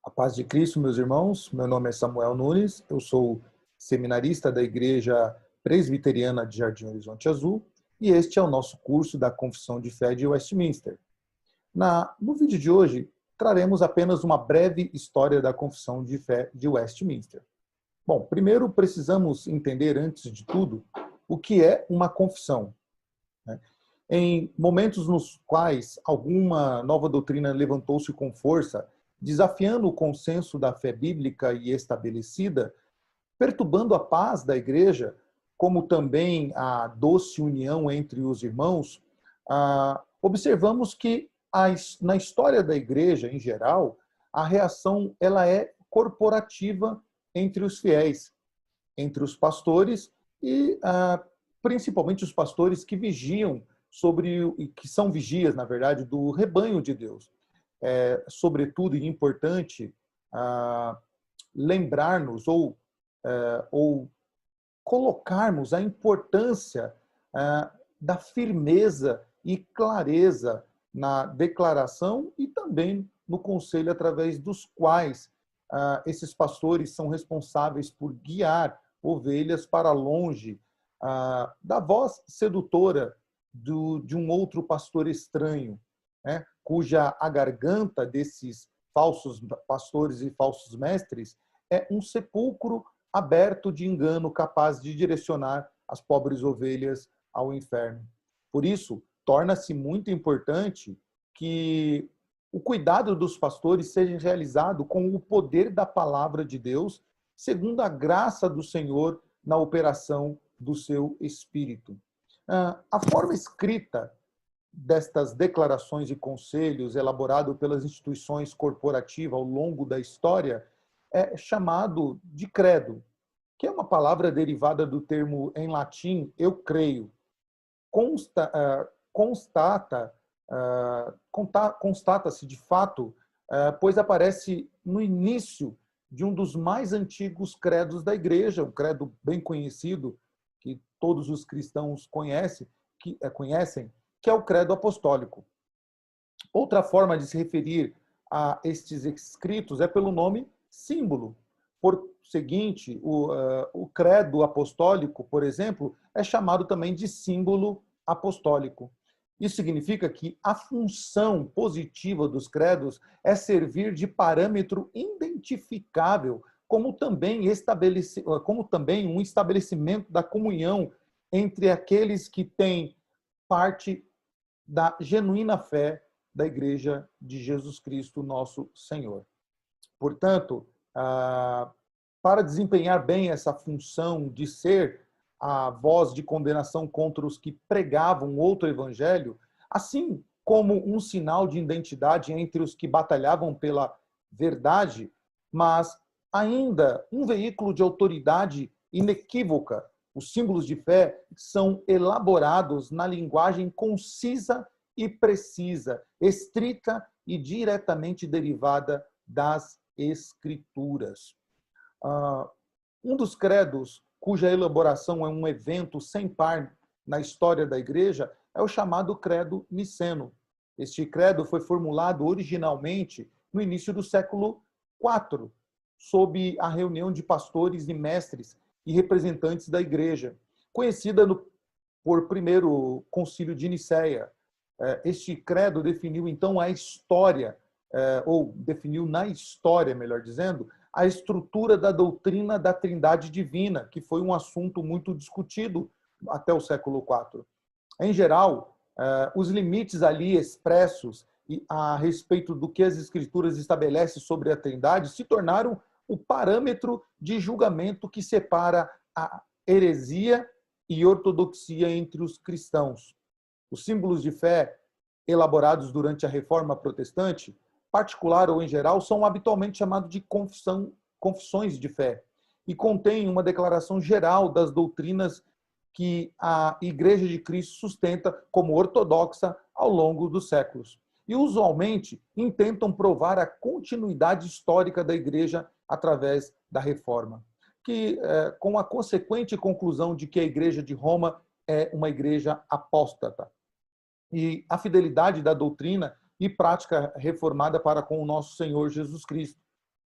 A paz de Cristo, meus irmãos. Meu nome é Samuel Nunes, eu sou seminarista da Igreja Presbiteriana de Jardim Horizonte Azul e este é o nosso curso da Confissão de Fé de Westminster. No vídeo de hoje, traremos apenas uma breve história da Confissão de Fé de Westminster. Bom, primeiro precisamos entender, antes de tudo, o que é uma confissão. Em momentos nos quais alguma nova doutrina levantou-se com força, desafiando o consenso da fé bíblica e estabelecida, perturbando a paz da igreja, como também a doce união entre os irmãos, observamos que na história da igreja, em geral, a reação ela é corporativa entre os fiéis, entre os pastores e principalmente os pastores que vigiam que são vigias, na verdade, do rebanho de Deus. Sobretudo e importante lembrarmos ou colocarmos a importância da firmeza e clareza na declaração e também no conselho através dos quais esses pastores são responsáveis por guiar ovelhas para longe da voz sedutora de um outro pastor estranho, cuja a garganta desses falsos pastores e falsos mestres é um sepulcro aberto de engano capaz de direcionar as pobres ovelhas ao inferno. Por isso, torna-se muito importante que o cuidado dos pastores seja realizado com o poder da palavra de Deus, segundo a graça do Senhor na operação do seu Espírito. A forma escrita destas declarações e conselhos elaborado pelas instituições corporativas ao longo da história é chamado de credo, que é uma palavra derivada do termo em latim eu creio. Constata-se de fato, pois aparece no início de um dos mais antigos credos da igreja, um credo bem conhecido, que todos os cristãos conhecem, que é o credo apostólico. Outra forma de se referir a estes escritos é pelo nome símbolo. Por seguinte, o credo apostólico, por exemplo, é chamado também de símbolo apostólico. Isso significa que a função positiva dos credos é servir de parâmetro identificável, como também um estabelecimento da comunhão entre aqueles que têm parte da genuína fé da Igreja de Jesus Cristo, nosso Senhor. Portanto, para desempenhar bem essa função de ser a voz de condenação contra os que pregavam outro evangelho, assim como um sinal de identidade entre os que batalhavam pela verdade, mas ainda um veículo de autoridade inequívoca. Os símbolos de fé são elaborados na linguagem concisa e precisa, estrita e diretamente derivada das Escrituras. Um dos credos cuja elaboração é um evento sem par na história da Igreja é o chamado Credo Niceno. Este credo foi formulado originalmente no início do século IV, sob a reunião de pastores e mestres e representantes da Igreja, conhecida por primeiro concílio de Nicéia. Este credo definiu então a história, ou definiu na história, melhor dizendo, a estrutura da doutrina da Trindade Divina, que foi um assunto muito discutido até o século IV. Em geral, os limites ali expressos a respeito do que as Escrituras estabelecem sobre a Trindade se tornaram o parâmetro de julgamento que separa a heresia e ortodoxia entre os cristãos. Os símbolos de fé elaborados durante a Reforma Protestante, particular ou em geral, são habitualmente chamados de confissões de fé e contêm uma declaração geral das doutrinas que a Igreja de Cristo sustenta como ortodoxa ao longo dos séculos. E, usualmente, intentam provar a continuidade histórica da Igreja através da Reforma, com a consequente conclusão de que a Igreja de Roma é uma igreja apóstata. E a fidelidade da doutrina e prática reformada para com o nosso Senhor Jesus Cristo.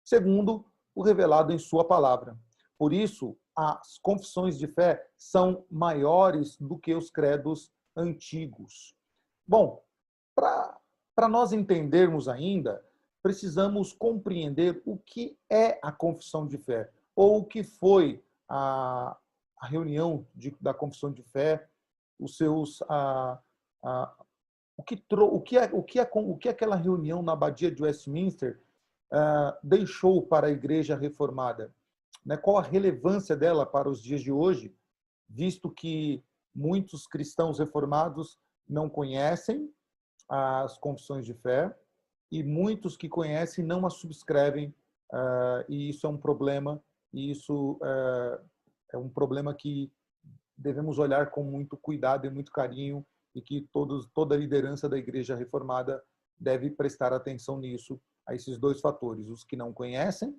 segundo o revelado em sua palavra. Por isso, as confissões de fé são maiores do que os credos antigos. Bom, para nós entendermos ainda, precisamos compreender o que é a confissão de fé, ou o que foi a reunião da confissão de fé, os seus, o que aquela reunião na abadia de Westminster deixou para a Igreja Reformada, né? Qual a relevância dela para os dias de hoje, visto que muitos cristãos reformados não conhecem as confissões de fé e muitos que conhecem não as subscrevem, e isso é um problema, e isso é um problema que devemos olhar com muito cuidado e muito carinho, e que toda a liderança da Igreja Reformada deve prestar atenção nisso, a esses dois fatores, os que não conhecem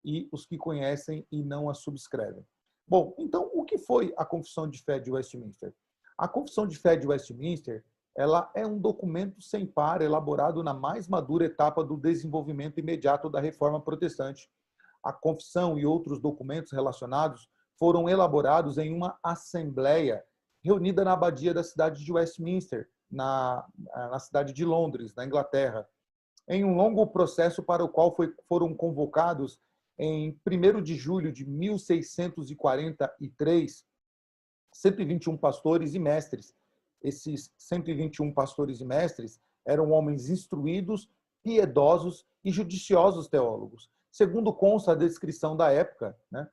e os que conhecem e não a subscrevem. Bom, então, o que foi a Confissão de Fé de Westminster? A Confissão de Fé de Westminster, ela é um documento sem par elaborado na mais madura etapa do desenvolvimento imediato da Reforma Protestante. A Confissão e outros documentos relacionados foram elaborados em uma assembleia reunida na abadia da cidade de Westminster, na cidade de Londres, na Inglaterra, em um longo processo para o qual foram convocados em 1º de julho de 1643, 121 pastores e mestres. Esses 121 pastores e mestres eram homens instruídos, piedosos e judiciosos teólogos, segundo consta a descrição da época, né?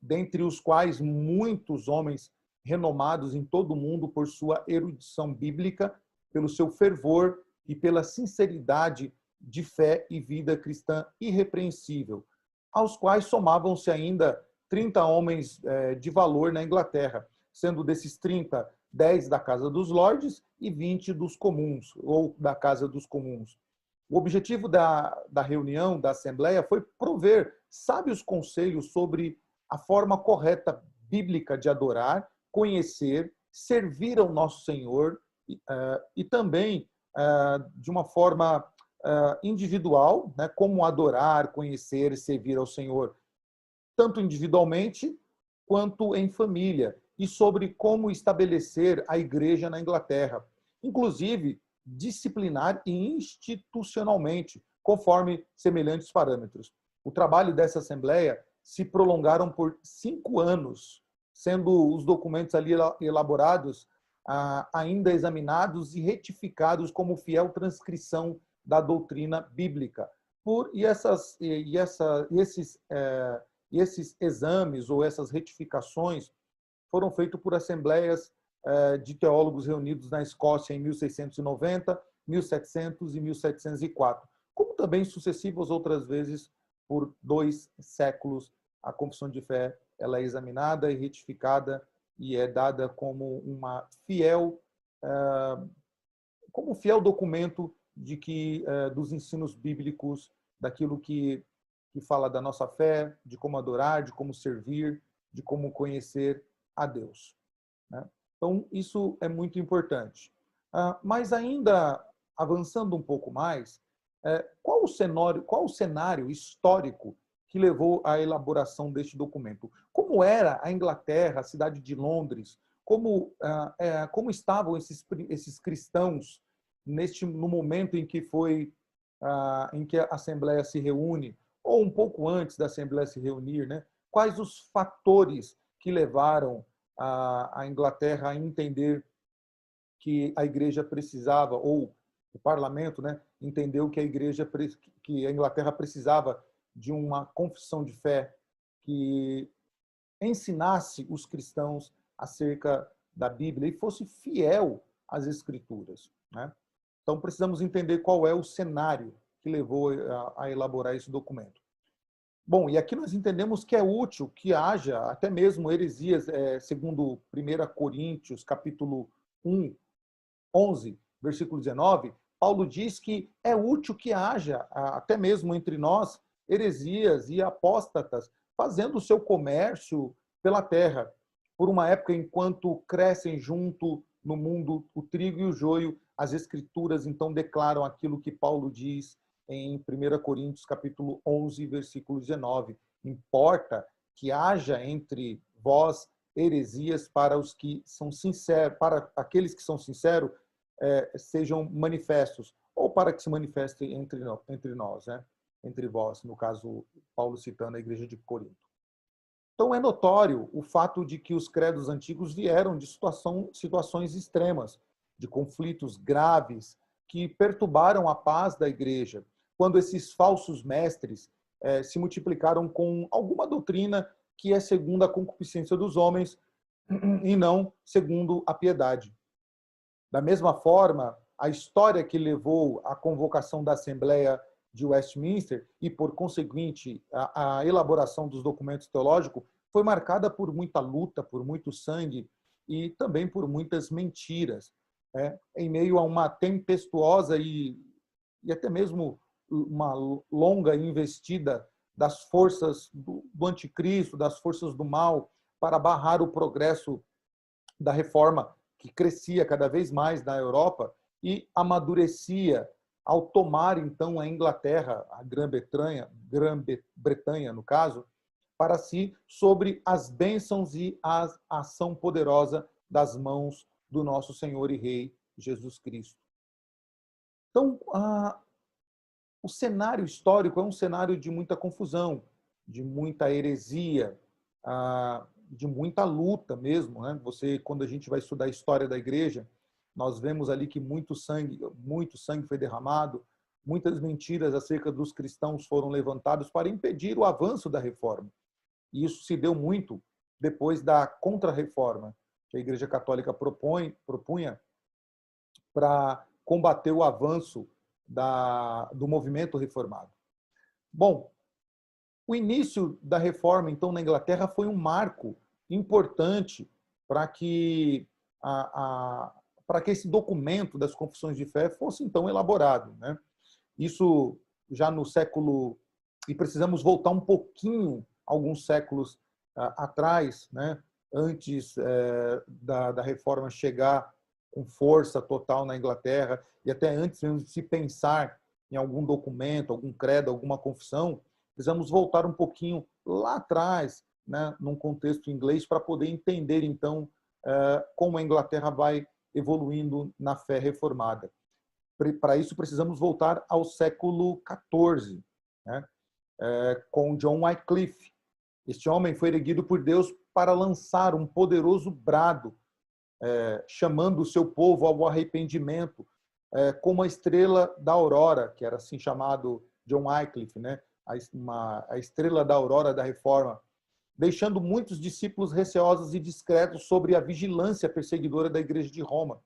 Dentre os quais muitos homens renomados em todo o mundo por sua erudição bíblica, pelo seu fervor e pela sinceridade de fé e vida cristã irrepreensível, aos quais somavam-se ainda 30 homens de valor na Inglaterra, sendo desses 30, 10 da Casa dos Lordes e 20 dos comuns, ou da Casa dos Comuns. O objetivo da reunião, da Assembleia, foi prover sábios conselhos sobre a forma correta bíblica de adorar, conhecer, servir ao nosso Senhor e também de uma forma individual, né, como adorar, conhecer, servir ao Senhor, tanto individualmente quanto em família, e sobre como estabelecer a igreja na Inglaterra, inclusive disciplinar e institucionalmente, conforme semelhantes parâmetros. O trabalho dessa Assembleia se prolongaram por 5 anos, sendo os documentos ali elaborados ainda examinados e retificados como fiel transcrição da doutrina bíblica. Esses exames ou essas retificações foram feitos por assembleias de teólogos reunidos na Escócia em 1690, 1700 e 1704, como também sucessivas outras vezes por 2 séculos. A confissão de fé ela é examinada e retificada e é dada como um fiel documento dos ensinos bíblicos, daquilo que fala da nossa fé, de como adorar, de como servir, de como conhecer a Deus, né? Então, isso é muito importante. Mas ainda avançando um pouco mais, qual o cenário histórico que levou à elaboração deste documento? Como era a Inglaterra, a cidade de Londres? Como estavam esses cristãos no momento em que a Assembleia se reúne, ou um pouco antes da Assembleia se reunir, né? Quais os fatores que levaram a Inglaterra a entender que a Igreja precisava, ou o Parlamento, né, entendeu que a Inglaterra precisava de uma confissão de fé que ensinasse os cristãos acerca da Bíblia e fosse fiel às Escrituras, né? Então, precisamos entender qual é o cenário que levou a elaborar esse documento. Bom, e aqui nós entendemos que é útil que haja até mesmo heresias, segundo 1 Coríntios, capítulo 1, 11, versículo 19, Paulo diz que é útil que haja, até mesmo entre nós, heresias e apóstatas, fazendo o seu comércio pela terra, por uma época enquanto crescem junto no mundo o trigo e o joio, as Escrituras então declaram aquilo que Paulo diz, em 1 Coríntios capítulo 11, versículo 19. Importa que haja entre vós heresias para os que são sinceros, para aqueles que são sinceros, sejam manifestos, ou para que se manifestem entre nós, né? Entre vós, no caso, Paulo citando a igreja de Corinto. Então, é notório o fato de que os credos antigos vieram de situações extremas, de conflitos graves, que perturbaram a paz da igreja, quando esses falsos mestres se multiplicaram com alguma doutrina que é segundo a concupiscência dos homens e não segundo a piedade. Da mesma forma, a história que levou à convocação da Assembleia de Westminster e, por conseguinte, a elaboração dos documentos teológicos foi marcada por muita luta, por muito sangue e também por muitas mentiras, em meio a uma tempestuosa e até mesmo uma longa investida das forças do anticristo, das forças do mal, para barrar o progresso da reforma que crescia cada vez mais na Europa e amadurecia ao tomar, então, a Inglaterra, a Grã-Bretanha, no caso, para si, sobre as bênçãos e a ação poderosa das mãos do nosso Senhor e Rei Jesus Cristo. Então, o cenário histórico é um cenário de muita confusão, de muita heresia, de muita luta mesmo, né? Quando a gente vai estudar a história da igreja, nós vemos ali que muito sangue foi derramado, muitas mentiras acerca dos cristãos foram levantadas para impedir o avanço da reforma. E isso se deu muito depois da Contra-Reforma, que a Igreja Católica propunha para combater o avanço do movimento reformado. Bom, o início da reforma, então, na Inglaterra foi um marco importante para que esse documento das confissões de fé fosse, então, elaborado, né? Isso já no século... E precisamos voltar um pouquinho, alguns séculos atrás, né? Antes da reforma chegar com força total na Inglaterra, e até antes mesmo de se pensar em algum documento, algum credo, alguma confissão, precisamos voltar um pouquinho lá atrás, né, num contexto inglês, para poder entender, então, como a Inglaterra vai evoluindo na fé reformada. Para isso, precisamos voltar ao século XIV, né, com John Wycliffe. Este homem foi erguido por Deus para lançar um poderoso brado, chamando o seu povo ao arrependimento, como a estrela da aurora, que era assim chamado John Wycliffe, né? A estrela da aurora da reforma, deixando muitos discípulos receosos e discretos sobre a vigilância perseguidora da igreja de Roma.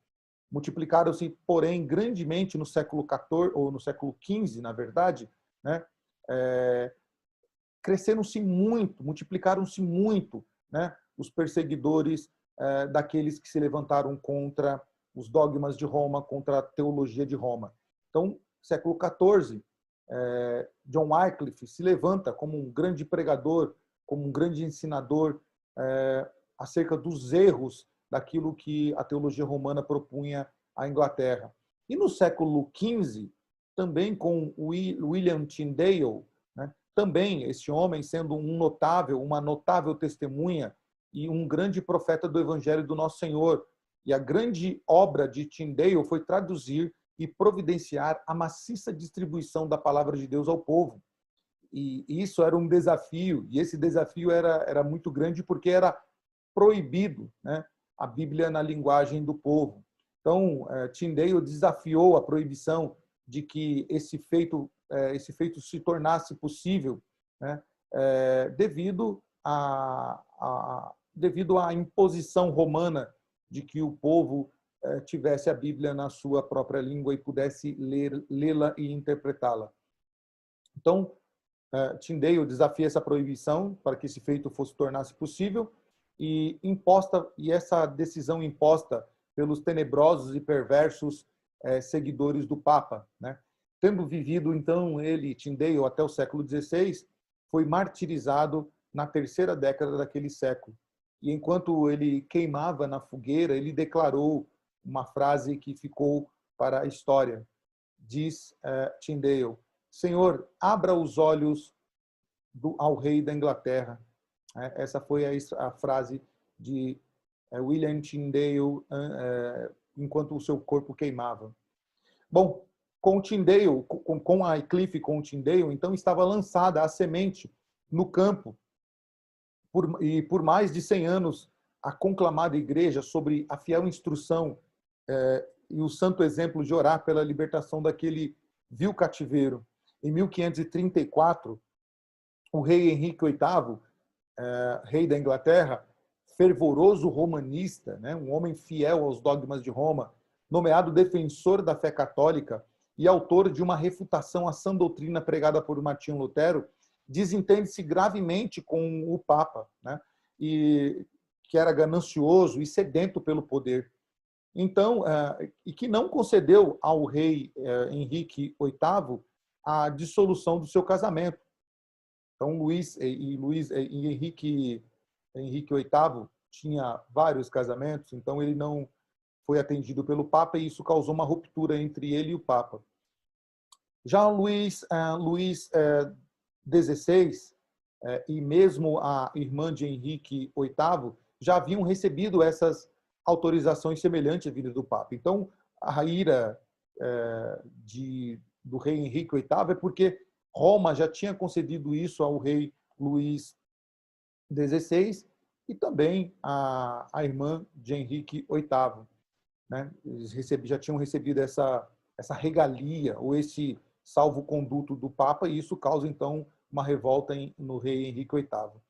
Multiplicaram-se, porém, grandemente no século XIV, ou no século XV, na verdade, né? Cresceram-se muito, multiplicaram-se muito, né? Os perseguidores daqueles que se levantaram contra os dogmas de Roma, contra a teologia de Roma. Então, século XIV, John Wycliffe se levanta como um grande pregador, como um grande ensinador acerca dos erros daquilo que a teologia romana propunha à Inglaterra. E no século XV, também com William Tyndale, né, também esse homem sendo uma notável testemunha e um grande profeta do Evangelho do Nosso Senhor. E a grande obra de Tyndale foi traduzir e providenciar a maciça distribuição da palavra de Deus ao povo. E isso era um desafio, e esse desafio era muito grande porque era proibido, né, a Bíblia na linguagem do povo. Então, Tyndale desafiou a proibição de que esse feito se tornasse possível, né, devido à imposição romana de que o povo tivesse a Bíblia na sua própria língua e pudesse lê-la e interpretá-la. Então, Tyndale desafia essa proibição para que esse feito tornasse possível e essa decisão imposta pelos tenebrosos e perversos seguidores do Papa, né? Tendo vivido, então, Tyndale, até o século XVI, foi martirizado na terceira década daquele século. E enquanto ele queimava na fogueira, ele declarou uma frase que ficou para a história. Diz Tyndale: Senhor, abra os olhos ao rei da Inglaterra. Essa foi a frase de William Tyndale enquanto o seu corpo queimava. Bom, com Tyndale, com a Wycliffe, com Tyndale, então estava lançada a semente no campo, e por mais de 100 anos, a conclamada igreja, sobre a fiel instrução e o santo exemplo de orar pela libertação daquele vil cativeiro. Em 1534, o rei Henrique VIII, rei da Inglaterra, fervoroso romanista, né, um homem fiel aos dogmas de Roma, nomeado defensor da fé católica e autor de uma refutação à sã doutrina pregada por Martinho Lutero, desentende-se gravemente com o Papa, né, e que era ganancioso e sedento pelo poder. Então, e que não concedeu ao rei Henrique VIII a dissolução do seu casamento. Então, Henrique VIII tinha vários casamentos, então ele não foi atendido pelo Papa e isso causou uma ruptura entre ele e o Papa. Já Luís XVI e mesmo a irmã de Henrique VIII já haviam recebido essas autorizações semelhantes à vida do Papa. Então, a ira do rei Henrique VIII é porque Roma já tinha concedido isso ao rei Luís XVI e também a irmã de Henrique VIII. Né? Eles já tinham recebido essa regalia ou esse salvo-conduto do Papa e isso causa, então, uma revolta no rei Henrique VIII.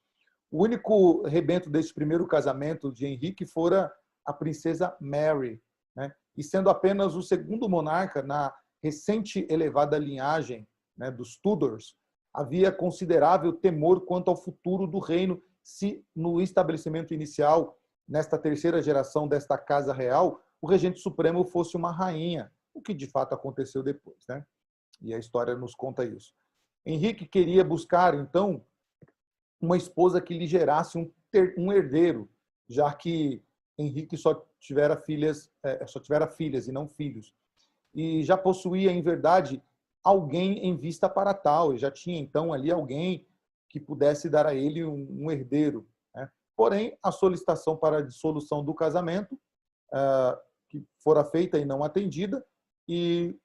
O único rebento desse primeiro casamento de Henrique fora a princesa Mary, né? E sendo apenas o segundo monarca na recente elevada linhagem, né, dos Tudors, havia considerável temor quanto ao futuro do reino se no estabelecimento inicial, nesta terceira geração desta casa real, o regente supremo fosse uma rainha, o que de fato aconteceu depois, né? E a história nos conta isso. Henrique queria buscar, então, uma esposa que lhe gerasse um herdeiro, já que Henrique só tivera filhas e não filhos. E já possuía, em verdade, alguém em vista para tal, e já tinha, então, ali alguém que pudesse dar a ele um herdeiro, né? Porém, a solicitação para a dissolução do casamento, que fora feita e não atendida, e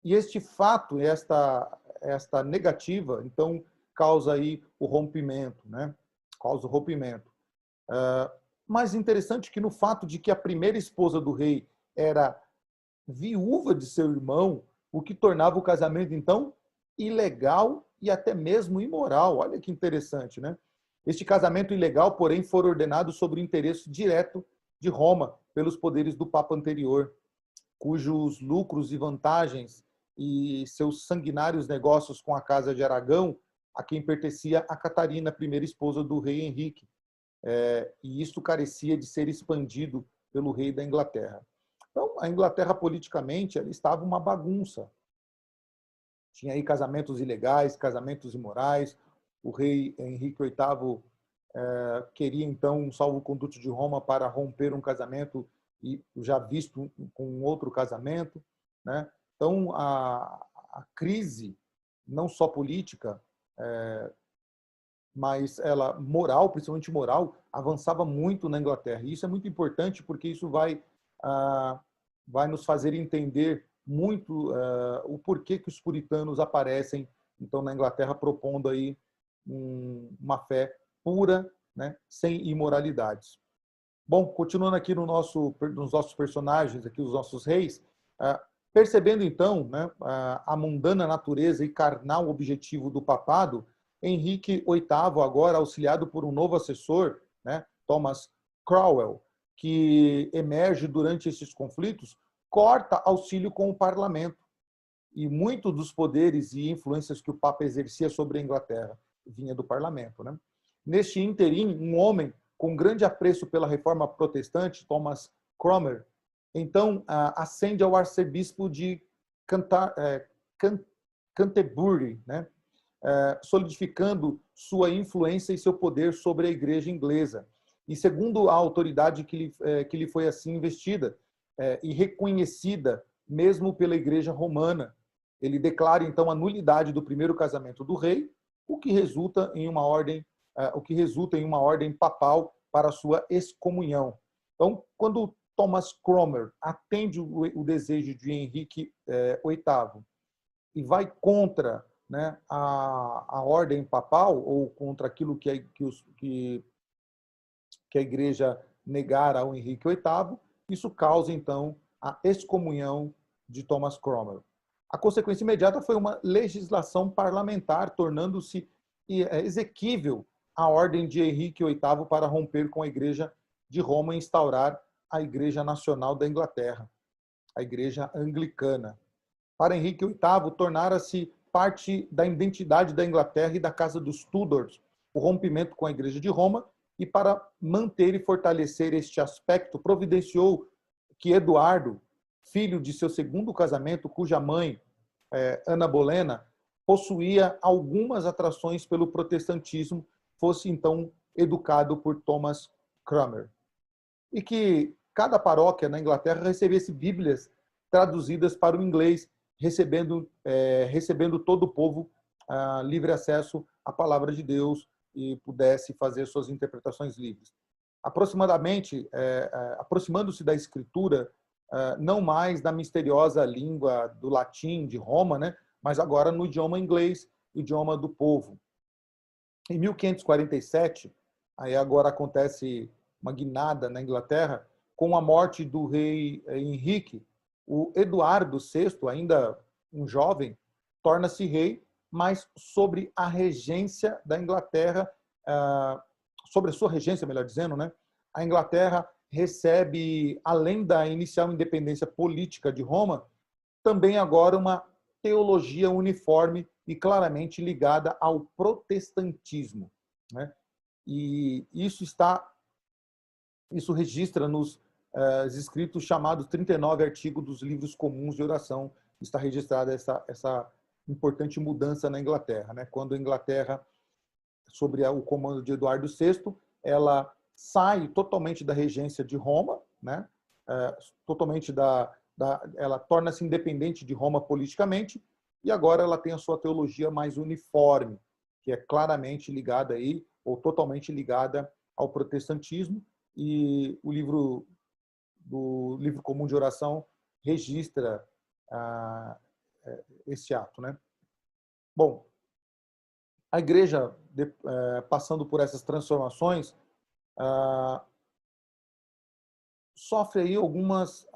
este fato, esta negativa, então, causa aí o rompimento, né? Causa o rompimento. Mas interessante que no fato de que a primeira esposa do rei era viúva de seu irmão, o que tornava o casamento, então, ilegal e até mesmo imoral. Olha que interessante, né? Este casamento ilegal, porém, foi ordenado sobre o interesse direto de Roma pelos poderes do Papa anterior, cujos lucros e vantagens e seus sanguinários negócios com a Casa de Aragão, a quem pertencia a Catarina, primeira esposa do rei Henrique. E isto carecia de ser expandido pelo rei da Inglaterra. Então, a Inglaterra, politicamente, ela estava uma bagunça. Tinha aí casamentos ilegais, casamentos imorais. O rei Henrique VIII queria, então, um salvo-conduto de Roma para romper um casamento e já visto com outro casamento, né? Então, a crise, não só política, mas ela moral, principalmente moral, avançava muito na Inglaterra. E isso é muito importante porque isso vai nos fazer entender muito o porquê que os puritanos aparecem, então, na Inglaterra, propondo aí uma fé pura, né, sem imoralidades. Bom, continuando aqui nos nossos personagens, aqui os nossos reis, percebendo então, né, a mundana natureza e carnal objetivo do papado, Henrique VIII, agora auxiliado por um novo assessor, né, Thomas Cromwell, que emerge durante esses conflitos, corta auxílio com o parlamento. E muito dos poderes e influências que o Papa exercia sobre a Inglaterra vinha do parlamento, né? Neste ínterim, um homem com grande apreço pela reforma protestante, Thomas Cromwell, então ascende ao arcebispo de Canterbury, né? Solidificando sua influência e seu poder sobre a igreja inglesa. E segundo a autoridade que lhe foi assim investida e reconhecida mesmo pela igreja romana, Ele declara então a nulidade do primeiro casamento do rei, o que resulta em uma ordem papal para a sua excomunhão. Então, quando Thomas Cromer atende o desejo de Henrique VIII e vai contra, né, a ordem papal, ou contra aquilo que a igreja negara ao Henrique VIII, isso causa, então, a excomunhão de Thomas Cromer. A consequência imediata foi uma legislação parlamentar, tornando-se exequível a ordem de Henrique VIII para romper com a Igreja de Roma e instaurar a Igreja Nacional da Inglaterra, a Igreja Anglicana. Para Henrique VIII, tornara-se parte da identidade da Inglaterra e da Casa dos Tudors o rompimento com a Igreja de Roma, e para manter e fortalecer este aspecto, providenciou que Eduardo, filho de seu segundo casamento, cuja mãe, Ana Bolena, possuía algumas atrações pelo protestantismo, fosse então educado por Thomas Cromer. E que cada paróquia na Inglaterra recebesse Bíblias traduzidas para o inglês, recebendo todo o povo livre acesso à palavra de Deus e pudesse fazer suas interpretações livres. Aproximando-se da escritura, não mais da misteriosa língua do latim de Roma, né, mas agora no idioma inglês, idioma do povo. Em 1547, aí agora acontece uma guinada na Inglaterra, com a morte do rei Henrique, o Eduardo VI, ainda um jovem, torna-se rei, mas sobre a regência da Inglaterra, sobre a sua regência, melhor dizendo, né, a Inglaterra recebe, além da inicial independência política de Roma, também agora uma teologia uniforme e claramente ligada ao protestantismo, né? E isso registra nos escritos chamados 39 artigos dos livros comuns de oração. Está registrada essa importante mudança na Inglaterra, né? Quando a Inglaterra, sob o comando de Eduardo VI, ela sai totalmente da regência de Roma, né? Ela torna-se independente de Roma politicamente, e agora ela tem a sua teologia mais uniforme, que é claramente ligada aí, ou totalmente ligada ao protestantismo, e o livro comum de oração registra esse ato, né? Bom, a igreja, passando por essas transformações, sofre aí alguns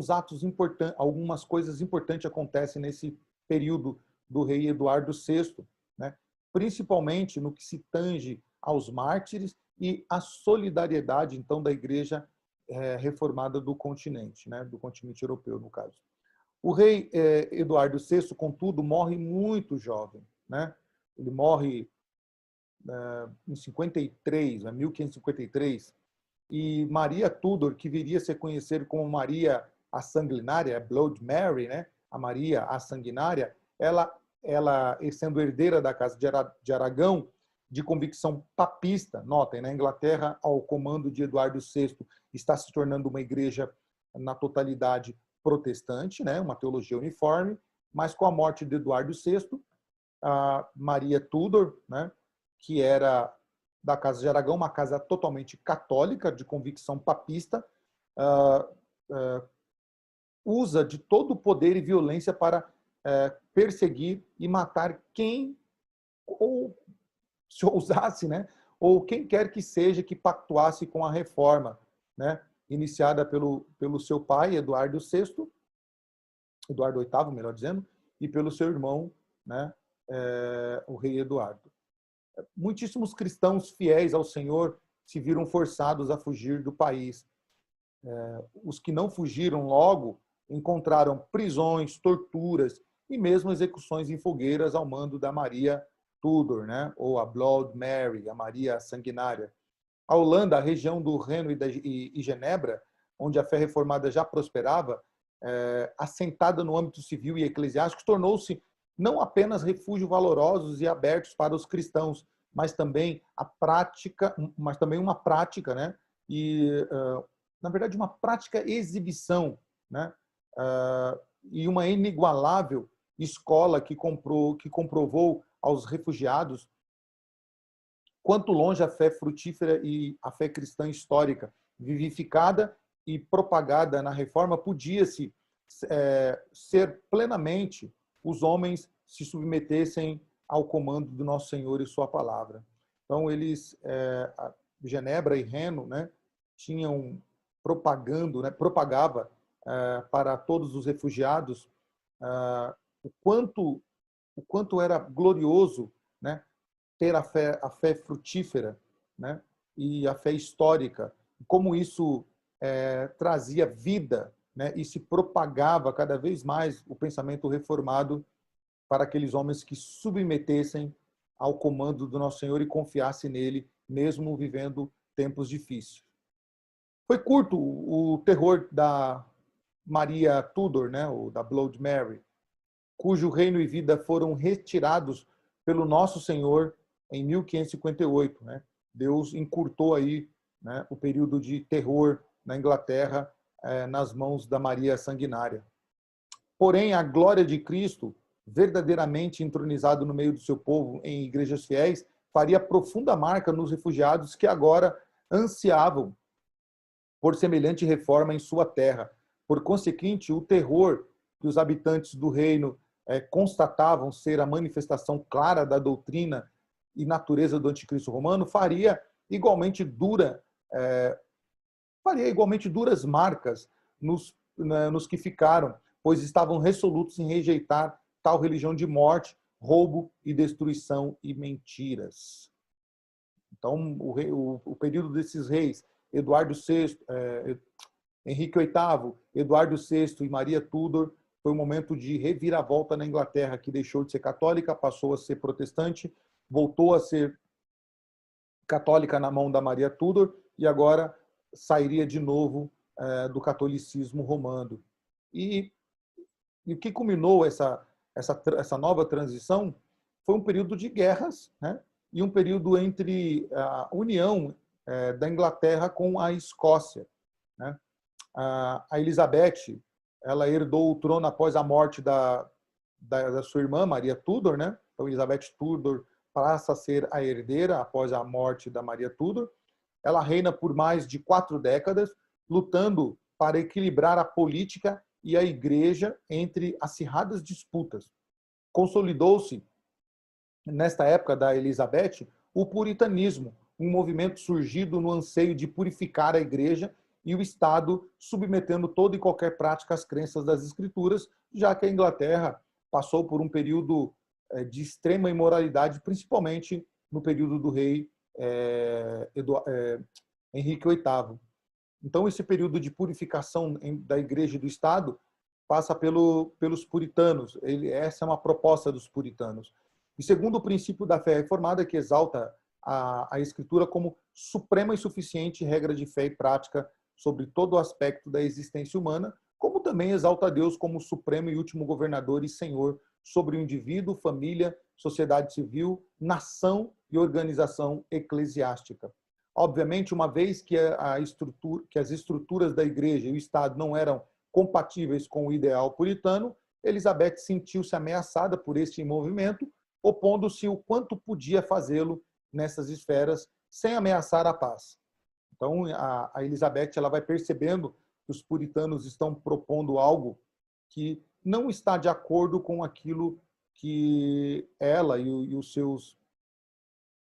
atos importantes, algumas coisas importantes acontecem nesse período do rei Eduardo VI, né? Principalmente no que se tange aos mártires e à solidariedade, então, da igreja reformada do continente, né? Do continente europeu, no caso. O rei Eduardo VI, contudo, morre muito jovem, né? Ele morre em 53, 1553, e Maria Tudor, que viria a ser conhecida como Maria a Sanguinária, Blood Mary, né? A Maria a Sanguinária, ela sendo herdeira da Casa de Aragão, de convicção papista, notem, na Inglaterra, ao comando de Eduardo VI, está se tornando uma igreja na totalidade protestante, né? Uma teologia uniforme, mas com a morte de Eduardo VI, a Maria Tudor, né? Que era da Casa de Aragão, uma casa totalmente católica, de convicção papista, usa de todo o poder e violência para perseguir e matar quem, ou se ousasse, né, ou quem quer que seja que pactuasse com a reforma, né, iniciada pelo seu pai, Eduardo VI, Eduardo VIII, melhor dizendo, e pelo seu irmão, né, o rei Eduardo. Muitíssimos cristãos fiéis ao Senhor se viram forçados a fugir do país. Os que não fugiram logo encontraram prisões, torturas e mesmo execuções em fogueiras ao mando da Maria Tudor, né? Ou a Blood Mary, a Maria Sanguinária. A Holanda, a região do Reno e Genebra, onde a fé reformada já prosperava, assentada no âmbito civil e eclesiástico, tornou-se não apenas refúgio valorosos e abertos para os cristãos, mas também uma prática, né? E na verdade uma prática exibição, né? e uma inigualável escola que comprovou aos refugiados quanto longe a fé frutífera e a fé cristã histórica, vivificada e propagada na Reforma, podia-se ser plenamente os homens se submetessem ao comando do nosso Senhor e sua palavra. Então, eles, Genebra e Reno, né, tinham propagava para todos os refugiados o quanto era glorioso, né, ter a fé frutífera, né, e a fé histórica, como isso trazia vida, né, e se propagava cada vez mais o pensamento reformado para aqueles homens que submetessem ao comando do nosso Senhor e confiassem nele, mesmo vivendo tempos difíceis. Foi curto o terror da Maria Tudor, né, ou da Blood Mary, cujo reino e vida foram retirados pelo nosso Senhor em 1558. Né? Deus encurtou aí, né, o período de terror na Inglaterra nas mãos da Maria Sanguinária. Porém, a glória de Cristo, verdadeiramente entronizado no meio do seu povo em igrejas fiéis, faria profunda marca nos refugiados que agora ansiavam por semelhante reforma em sua terra. Por consequente, o terror que os habitantes do reino constatavam ser a manifestação clara da doutrina e natureza do anticristo romano faria igualmente duras marcas nos que ficaram, pois estavam resolutos em rejeitar tal religião de morte, roubo e destruição e mentiras. Então, o período desses reis, Eduardo VI, Henrique VIII, Eduardo VI e Maria Tudor, foi um momento de reviravolta na Inglaterra, que deixou de ser católica, passou a ser protestante, voltou a ser católica na mão da Maria Tudor e agora sairia de novo do catolicismo romano. E o que culminou essa nova transição foi um período de guerras, né? E um período entre a união da Inglaterra com a Escócia, né? A Elizabeth, ela herdou o trono após a morte da sua irmã, Maria Tudor, né? Então, Elizabeth Tudor passa a ser a herdeira após a morte da Maria Tudor. Ela reina por mais de 4 décadas, lutando para equilibrar a política e a igreja entre acirradas disputas. Consolidou-se, nesta época da Elizabeth, o puritanismo, um movimento surgido no anseio de purificar a igreja e o Estado, submetendo toda e qualquer prática às crenças das Escrituras, já que a Inglaterra passou por um período de extrema imoralidade, principalmente no período do rei Henrique VIII. Então, esse período de purificação da igreja e do Estado passa pelos puritanos. Essa é uma proposta dos puritanos. E segundo o princípio da fé reformada, que exalta a Escritura como suprema e suficiente regra de fé e prática sobre todo o aspecto da existência humana, como também exalta a Deus como supremo e último governador e senhor sobre o indivíduo, família, sociedade civil, nação e organização eclesiástica. Obviamente, uma vez que as estruturas da igreja e o Estado não eram compatíveis com o ideal puritano, Elizabeth sentiu-se ameaçada por este movimento, opondo-se o quanto podia fazê-lo nessas esferas sem ameaçar a paz. Então, a Elizabeth ela vai percebendo que os puritanos estão propondo algo que não está de acordo com aquilo que ela e os seus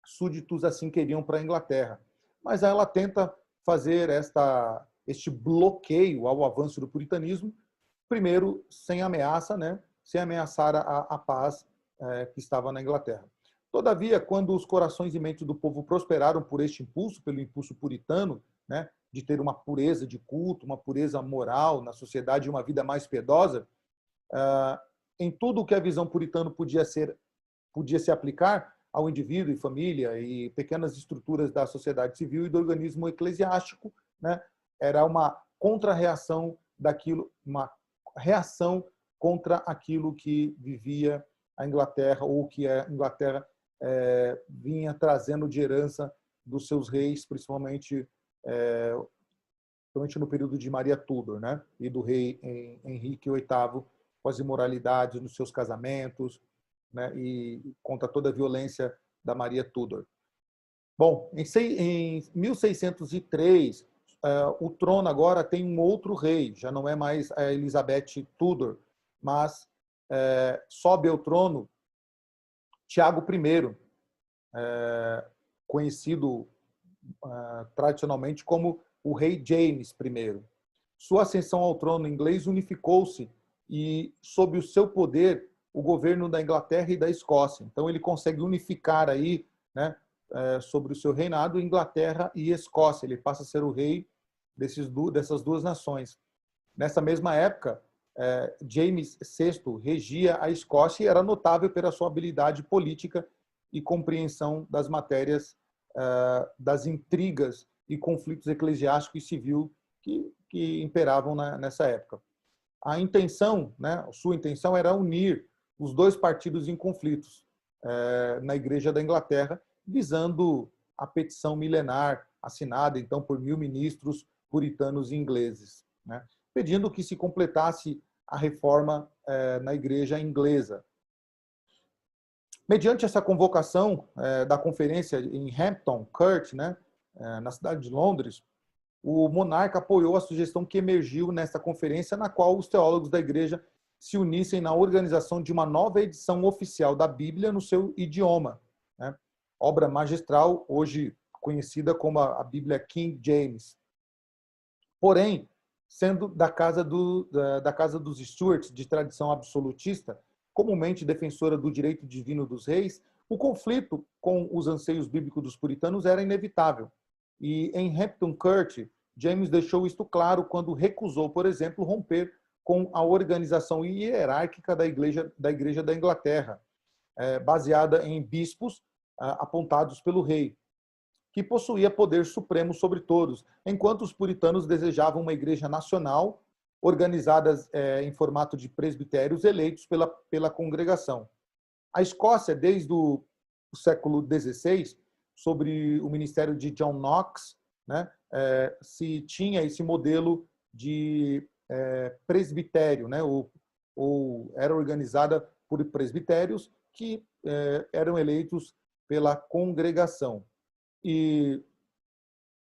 súditos assim queriam para a Inglaterra. Mas ela tenta fazer este bloqueio ao avanço do puritanismo, primeiro sem ameaça, né? Sem ameaçar a paz que estava na Inglaterra. Todavia, quando os corações e mentes do povo prosperaram por este impulso, pelo impulso puritano, né, de ter uma pureza de culto, uma pureza moral na sociedade e uma vida mais piedosa, em tudo o que a visão puritana podia se aplicar ao indivíduo e família e pequenas estruturas da sociedade civil e do organismo eclesiástico, né, era uma contra-reação daquilo, uma reação contra aquilo que vivia a Inglaterra ou que a Inglaterra vinha trazendo de herança dos seus reis, principalmente no período de Maria Tudor, né, e do rei Henrique VIII com as imoralidades nos seus casamentos, né, e contra toda a violência da Maria Tudor. Bom, em 1603, o trono agora tem um outro rei, já não é mais a Elizabeth Tudor, mas sobe ao trono Tiago I, conhecido tradicionalmente como o rei James I. Sua ascensão ao trono inglês unificou-se e, sob o seu poder, o governo da Inglaterra e da Escócia. Então, ele consegue unificar aí, né, sobre o seu reinado, Inglaterra e Escócia. Ele passa a ser o rei dessas duas nações. Nessa mesma época, James VI regia a Escócia e era notável pela sua habilidade política e compreensão das matérias das intrigas e conflitos eclesiásticos e civil que imperavam nessa época. A intenção, né, sua intenção era unir os dois partidos em conflitos na Igreja da Inglaterra, visando a petição milenar assinada então por 1000 ministros puritanos ingleses, né, pedindo que se completasse a reforma na Igreja inglesa. Mediante essa convocação da conferência em Hampton Court, né, na cidade de Londres, o monarca apoiou a sugestão que emergiu nessa conferência, na qual os teólogos da Igreja se unissem na organização de uma nova edição oficial da Bíblia no seu idioma, né? Obra magistral, hoje conhecida como a Bíblia King James. Porém, sendo da casa dos Stuarts, de tradição absolutista, comumente defensora do direito divino dos reis, o conflito com os anseios bíblicos dos puritanos era inevitável. E em Hampton Court, James deixou isto claro quando recusou, por exemplo, romper com a organização hierárquica da Igreja da Inglaterra, baseada em bispos apontados pelo rei, que possuía poder supremo sobre todos, enquanto os puritanos desejavam uma igreja nacional, organizada em formato de presbitérios eleitos pela congregação. A Escócia, desde o século XVI, sobre o ministério de John Knox, né, se tinha esse modelo de presbitério, né, ou era organizada por presbitérios que eram eleitos pela congregação. E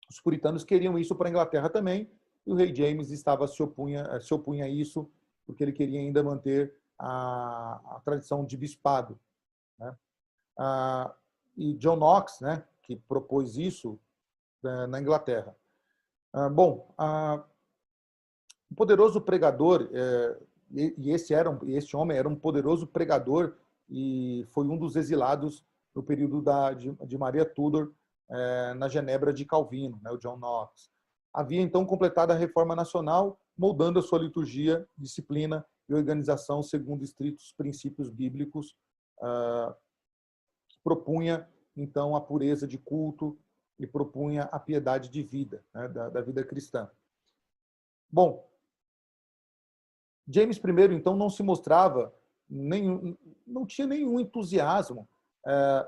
os puritanos queriam isso para a Inglaterra também, e o rei James se opunha a isso, porque ele queria ainda manter a tradição de bispado, né? E John Knox, né, que propôs isso na Inglaterra. Bom, um poderoso pregador, e este homem era um poderoso pregador e foi um dos exilados no período de Maria Tudor, na Genebra de Calvino, né, o John Knox. Havia então completado a reforma nacional, moldando a sua liturgia, disciplina e organização segundo estritos princípios bíblicos, que propunha então a pureza de culto e propunha a piedade de vida, né, da vida cristã. Bom, James I, então, não se mostrava, não tinha nenhum entusiasmo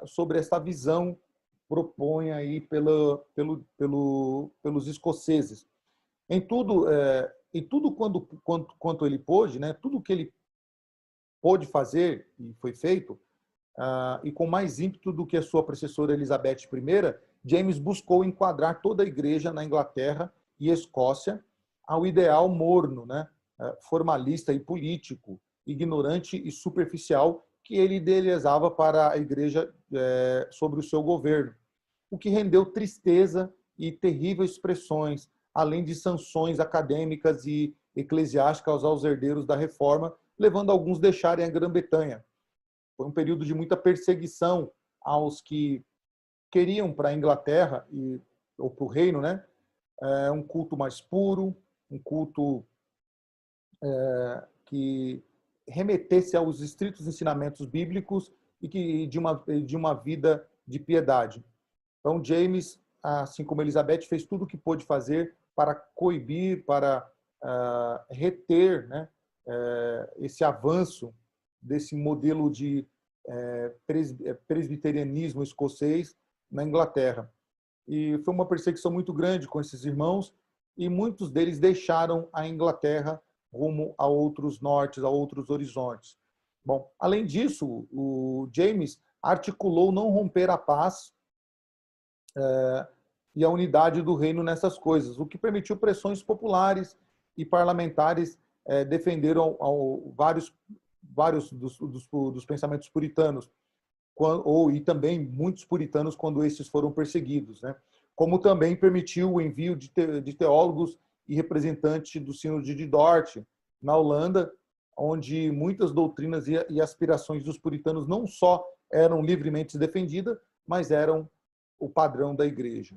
sobre essa visão propunha aí pelos escoceses. Em tudo quanto ele pôde, né, tudo que ele pôde fazer e foi feito, e com mais ímpeto do que a sua predecessora Elizabeth I, James buscou enquadrar toda a igreja na Inglaterra e Escócia ao ideal morno, né, formalista e político, ignorante e superficial que ele idealizava para a igreja sobre o seu governo, o que rendeu tristeza e terríveis expressões, além de sanções acadêmicas e eclesiásticas aos herdeiros da reforma, levando alguns a deixarem a Grã-Bretanha. Foi um período de muita perseguição aos que queriam para a Inglaterra ou para o reino, né, um culto mais puro, um culto que remetesse aos estritos ensinamentos bíblicos e que de uma vida de piedade. Então, James, assim como Elizabeth, fez tudo o que pôde fazer para coibir, para reter, né, esse avanço desse modelo de presbiterianismo escocês na Inglaterra. E foi uma perseguição muito grande com esses irmãos, e muitos deles deixaram a Inglaterra rumo a outros nortes, a outros horizontes. Bom, além disso, o James articulou não romper a paz e a unidade do reino nessas coisas, o que permitiu pressões populares e parlamentares defenderam vários dos pensamentos puritanos, e também muitos puritanos quando esses foram perseguidos, né? Como também permitiu o envio de teólogos e representantes do Sínodo de Dort, na Holanda, onde muitas doutrinas e aspirações dos puritanos não só eram livremente defendidas, mas eram o padrão da igreja.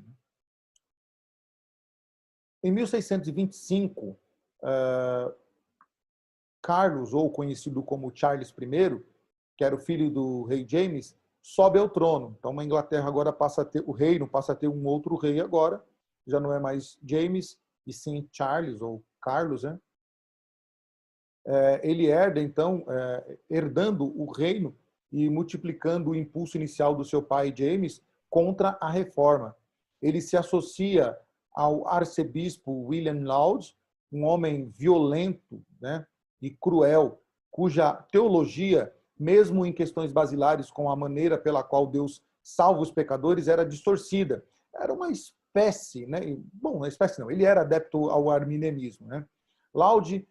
Em 1625, Carlos, ou conhecido como Charles I, que era o filho do rei James, sobe ao trono. Então, a Inglaterra agora passa a ter, o reino passa a ter um outro rei agora, já não é mais James, e sim Charles, ou Carlos, né? Ele herda, então, herdando o reino e multiplicando o impulso inicial do seu pai James contra a reforma. Ele se associa ao arcebispo William Laud, um homem violento, né, e cruel, cuja teologia, mesmo em questões basilares, com a maneira pela qual Deus salva os pecadores, era distorcida. Era uma espécie, né? Bom, uma espécie não, ele era adepto ao arminianismo, né? Laud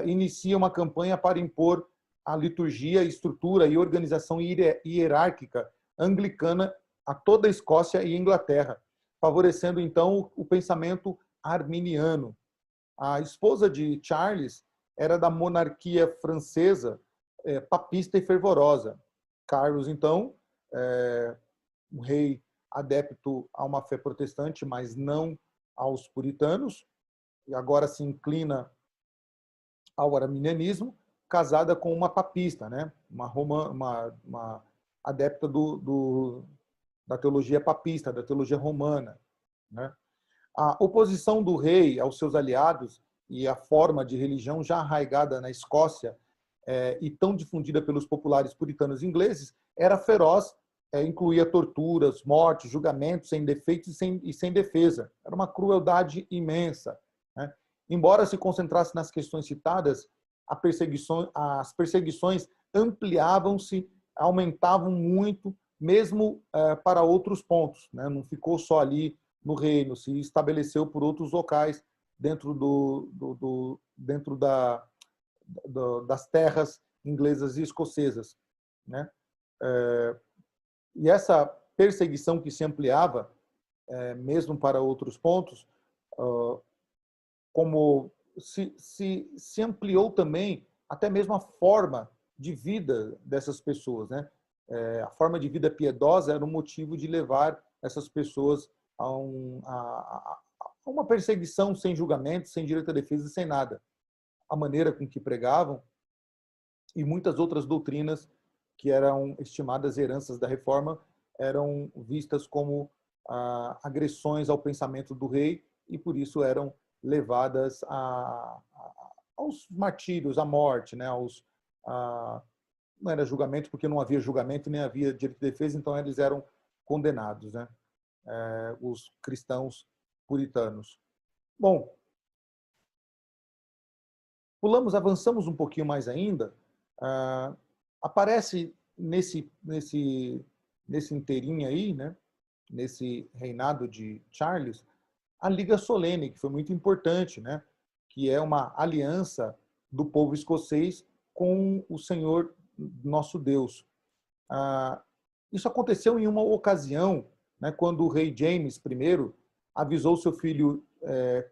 inicia uma campanha para impor a liturgia, estrutura e organização hierárquica anglicana a toda a Escócia e Inglaterra, favorecendo então o pensamento arminiano. A esposa de Charles era da monarquia francesa, papista e fervorosa. Carlos, então, um rei adepto a uma fé protestante, mas não aos puritanos, e agora se inclina ao arminianismo, casada com uma papista, né? uma adepta da teologia papista, da teologia romana, né? A oposição do rei aos seus aliados e a forma de religião já arraigada na Escócia e tão difundida pelos populares puritanos ingleses era feroz, incluía torturas, mortes, julgamentos sem defeitos e sem defesa. Era uma crueldade imensa, né? Embora se concentrasse nas questões citadas, as perseguições ampliavam-se, aumentavam muito, mesmo para outros pontos, né? Não ficou só ali no reino, se estabeleceu por outros locais dentro das terras inglesas e escocesas, né? E essa perseguição que se ampliava, mesmo para outros pontos, como se ampliou também até mesmo a forma de vida dessas pessoas, né? A forma de vida piedosa era um motivo de levar essas pessoas a uma perseguição sem julgamento, sem direito à defesa e sem nada. A maneira com que pregavam e muitas outras doutrinas que eram estimadas heranças da reforma eram vistas como agressões ao pensamento do rei e por isso eram levadas aos martírios, à morte, né? Não era julgamento porque não havia julgamento nem havia direito de defesa, então eles eram condenados, né? Os cristãos puritanos. Bom, avançamos um pouquinho mais ainda. Aparece nesse inteirinho aí, né? Nesse reinado de Charles, a Liga Solene, que foi muito importante, né? Que é uma aliança do povo escocês com o Senhor nosso Deus. Isso aconteceu em uma ocasião, né, quando o rei James I avisou seu filho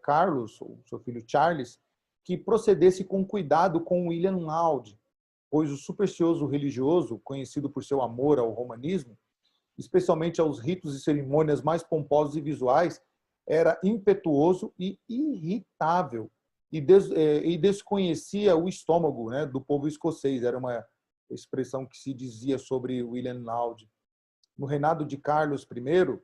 Carlos, ou seu filho Charles, que procedesse com cuidado com William Laud, pois o supersticioso religioso, conhecido por seu amor ao romanismo, especialmente aos ritos e cerimônias mais pomposos e visuais, era impetuoso e irritável e desconhecia o estômago, né, do povo escocês. Era uma expressão que se dizia sobre William Laud. No reinado de Carlos I,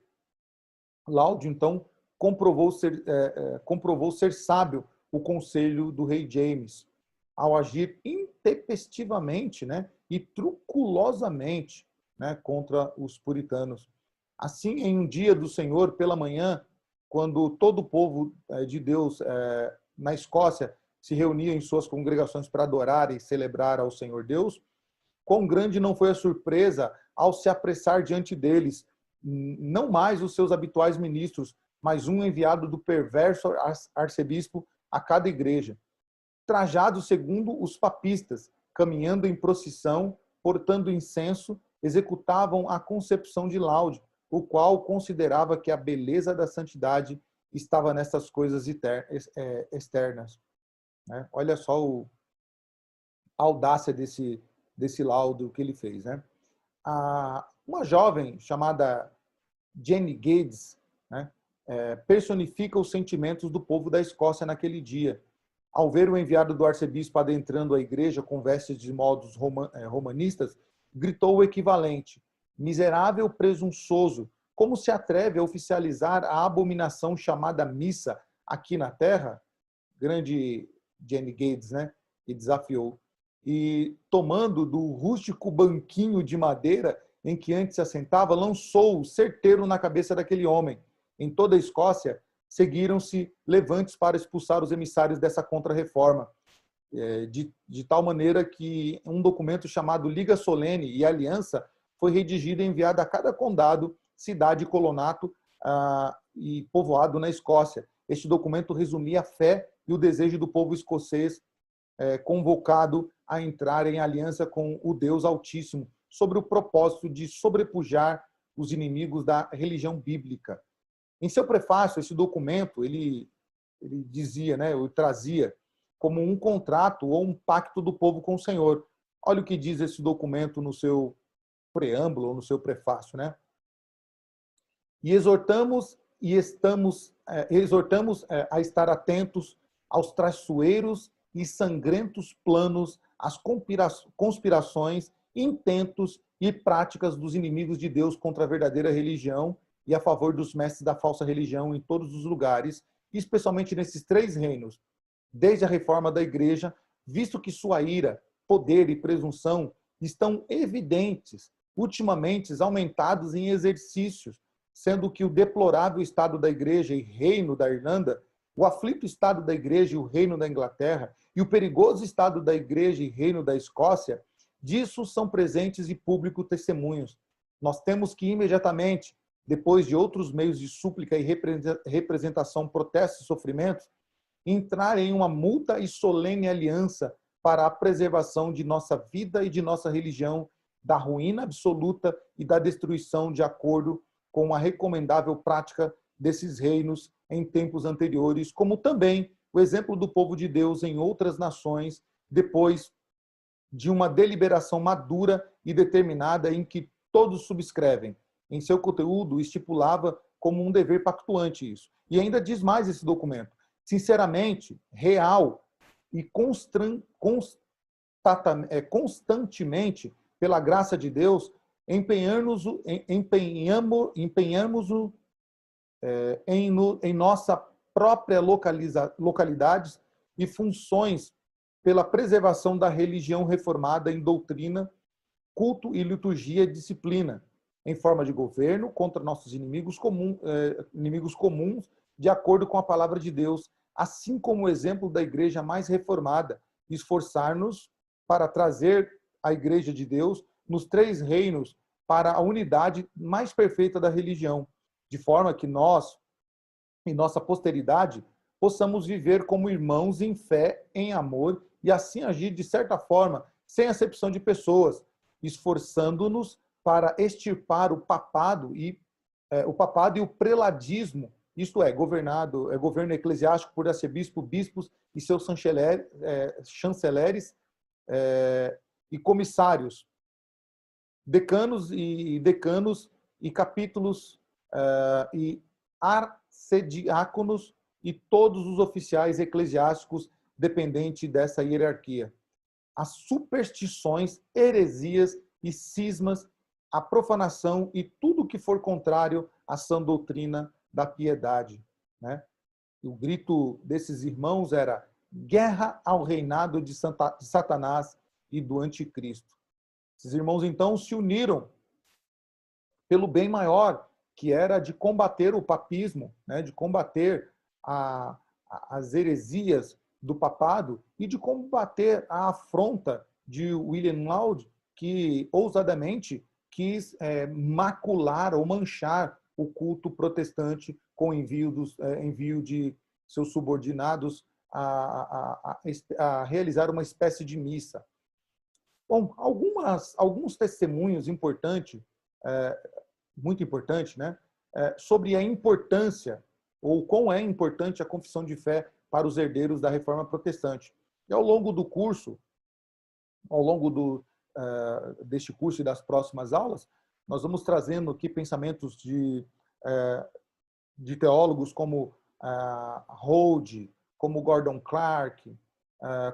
Laud, então, comprovou ser sábio o conselho do rei James, ao agir intempestivamente, né, e truculosamente, né, contra os puritanos. Assim, em um dia do Senhor, pela manhã, quando todo o povo de Deus na Escócia se reuniam em suas congregações para adorar e celebrar ao Senhor Deus, quão grande não foi a surpresa ao se apressar diante deles, não mais os seus habituais ministros, mas um enviado do perverso arcebispo a cada igreja, trajados segundo os papistas, caminhando em procissão, portando incenso, executavam a concepção de laude, o qual considerava que a beleza da santidade estava nessas coisas externas. Olha só a audácia desse laudo que ele fez. Uma jovem chamada Jenny Geddes, personifica os sentimentos do povo da Escócia naquele dia. Ao ver o enviado do arcebispo adentrando a igreja com vestes de modos romanistas, gritou o equivalente: miserável presunçoso, como se atreve a oficializar a abominação chamada missa aqui na terra? Grande Jenny Geddes, e desafiou. E, tomando do rústico banquinho de madeira em que antes se assentava, lançou-o certeiro na cabeça daquele homem. Em toda a Escócia, seguiram-se levantes para expulsar os emissários dessa contra-reforma, de tal maneira que um documento chamado Liga Solene e Aliança foi redigido e enviado a cada condado, cidade e colonato e povoado na Escócia. Este documento resumia a fé e o desejo do povo escocês convocado a entrar em aliança com o Deus Altíssimo, sobre o propósito de sobrepujar os inimigos da religião bíblica. Em seu prefácio, esse documento, ele dizia, ele trazia como um contrato ou um pacto do povo com o Senhor. Olha o que diz esse documento no seu preâmbulo, ou no seu prefácio. E exortamos a estar atentos aos traiçoeiros e sangrentos planos, às conspirações, intentos e práticas dos inimigos de Deus contra a verdadeira religião e a favor dos mestres da falsa religião em todos os lugares, especialmente nesses 3 reinos, desde a reforma da igreja, visto que sua ira, poder e presunção estão evidentes, ultimamente aumentados em exercícios, sendo que o deplorável estado da igreja e reino da Irlanda, o aflito estado da igreja e o reino da Inglaterra, e o perigoso estado da igreja e reino da Escócia, disso são presentes e públicos testemunhos. Nós temos que imediatamente, depois de outros meios de súplica e representação, protestos e sofrimentos, entrar em uma multa e solene aliança para a preservação de nossa vida e de nossa religião, da ruína absoluta e da destruição de acordo com a recomendável prática desses reinos em tempos anteriores, como também o exemplo do povo de Deus em outras nações, depois de uma deliberação madura e determinada em que todos subscrevem. Em seu conteúdo, estipulava como um dever pactuante isso. E ainda diz mais esse documento: sinceramente, real e constantemente, pela graça de Deus, empenhamos em nossa própria localidades e funções pela preservação da religião reformada em doutrina, culto e liturgia e disciplina, em forma de governo contra nossos inimigos comuns, de acordo com a palavra de Deus, assim como o exemplo da igreja mais reformada, esforçar-nos para trazer a igreja de Deus nos 3 reinos para a unidade mais perfeita da religião, de forma que nós e nossa posteridade possamos viver como irmãos em fé, em amor, e assim agir de certa forma, sem acepção de pessoas, esforçando-nos para extirpar o papado e o preladismo, isto é, governo eclesiástico por arcebispo, bispos e seus chanceleres e comissários, decanos e capítulos e arcediáconos e todos os oficiais eclesiásticos dependentes dessa hierarquia. As superstições, heresias e cismas, a profanação e tudo que for contrário à sã doutrina da piedade. E o grito desses irmãos era: guerra ao reinado de Satanás e do anticristo. Esses irmãos, então, se uniram pelo bem maior, que era de combater o papismo, de combater as heresias do papado e de combater a afronta de William Laud, que ousadamente quis macular ou manchar o culto protestante com envio de seus subordinados a realizar uma espécie de missa. Bom, alguns testemunhos importantes, muito importantes, né, sobre a importância, ou quão é importante a confissão de fé para os herdeiros da Reforma Protestante. E ao longo do curso, deste curso e das próximas aulas, nós vamos trazendo aqui pensamentos de teólogos como Rhodes, como Gordon Clark,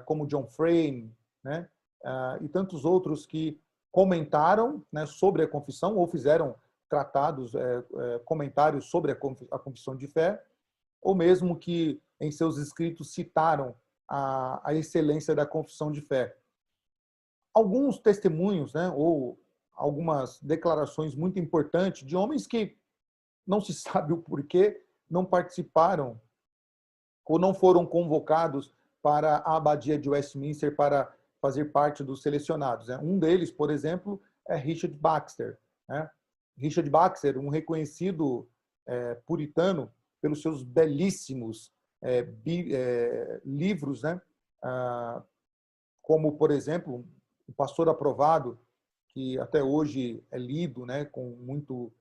como John Frame, né, e tantos outros que comentaram, né, sobre a confissão ou fizeram tratados, comentários sobre a confissão de fé, ou mesmo que em seus escritos citaram a excelência da confissão de fé. Alguns testemunhos, né, ou algumas declarações muito importantes de homens que não se sabe o porquê não participaram ou não foram convocados para a abadia de Westminster para fazer parte dos selecionados, né? Um deles, por exemplo, é Richard Baxter, né? Richard Baxter, um reconhecido puritano pelos seus belíssimos livros, né? Como, por exemplo, O Pastor Aprovado, que até hoje é lido, né, com muito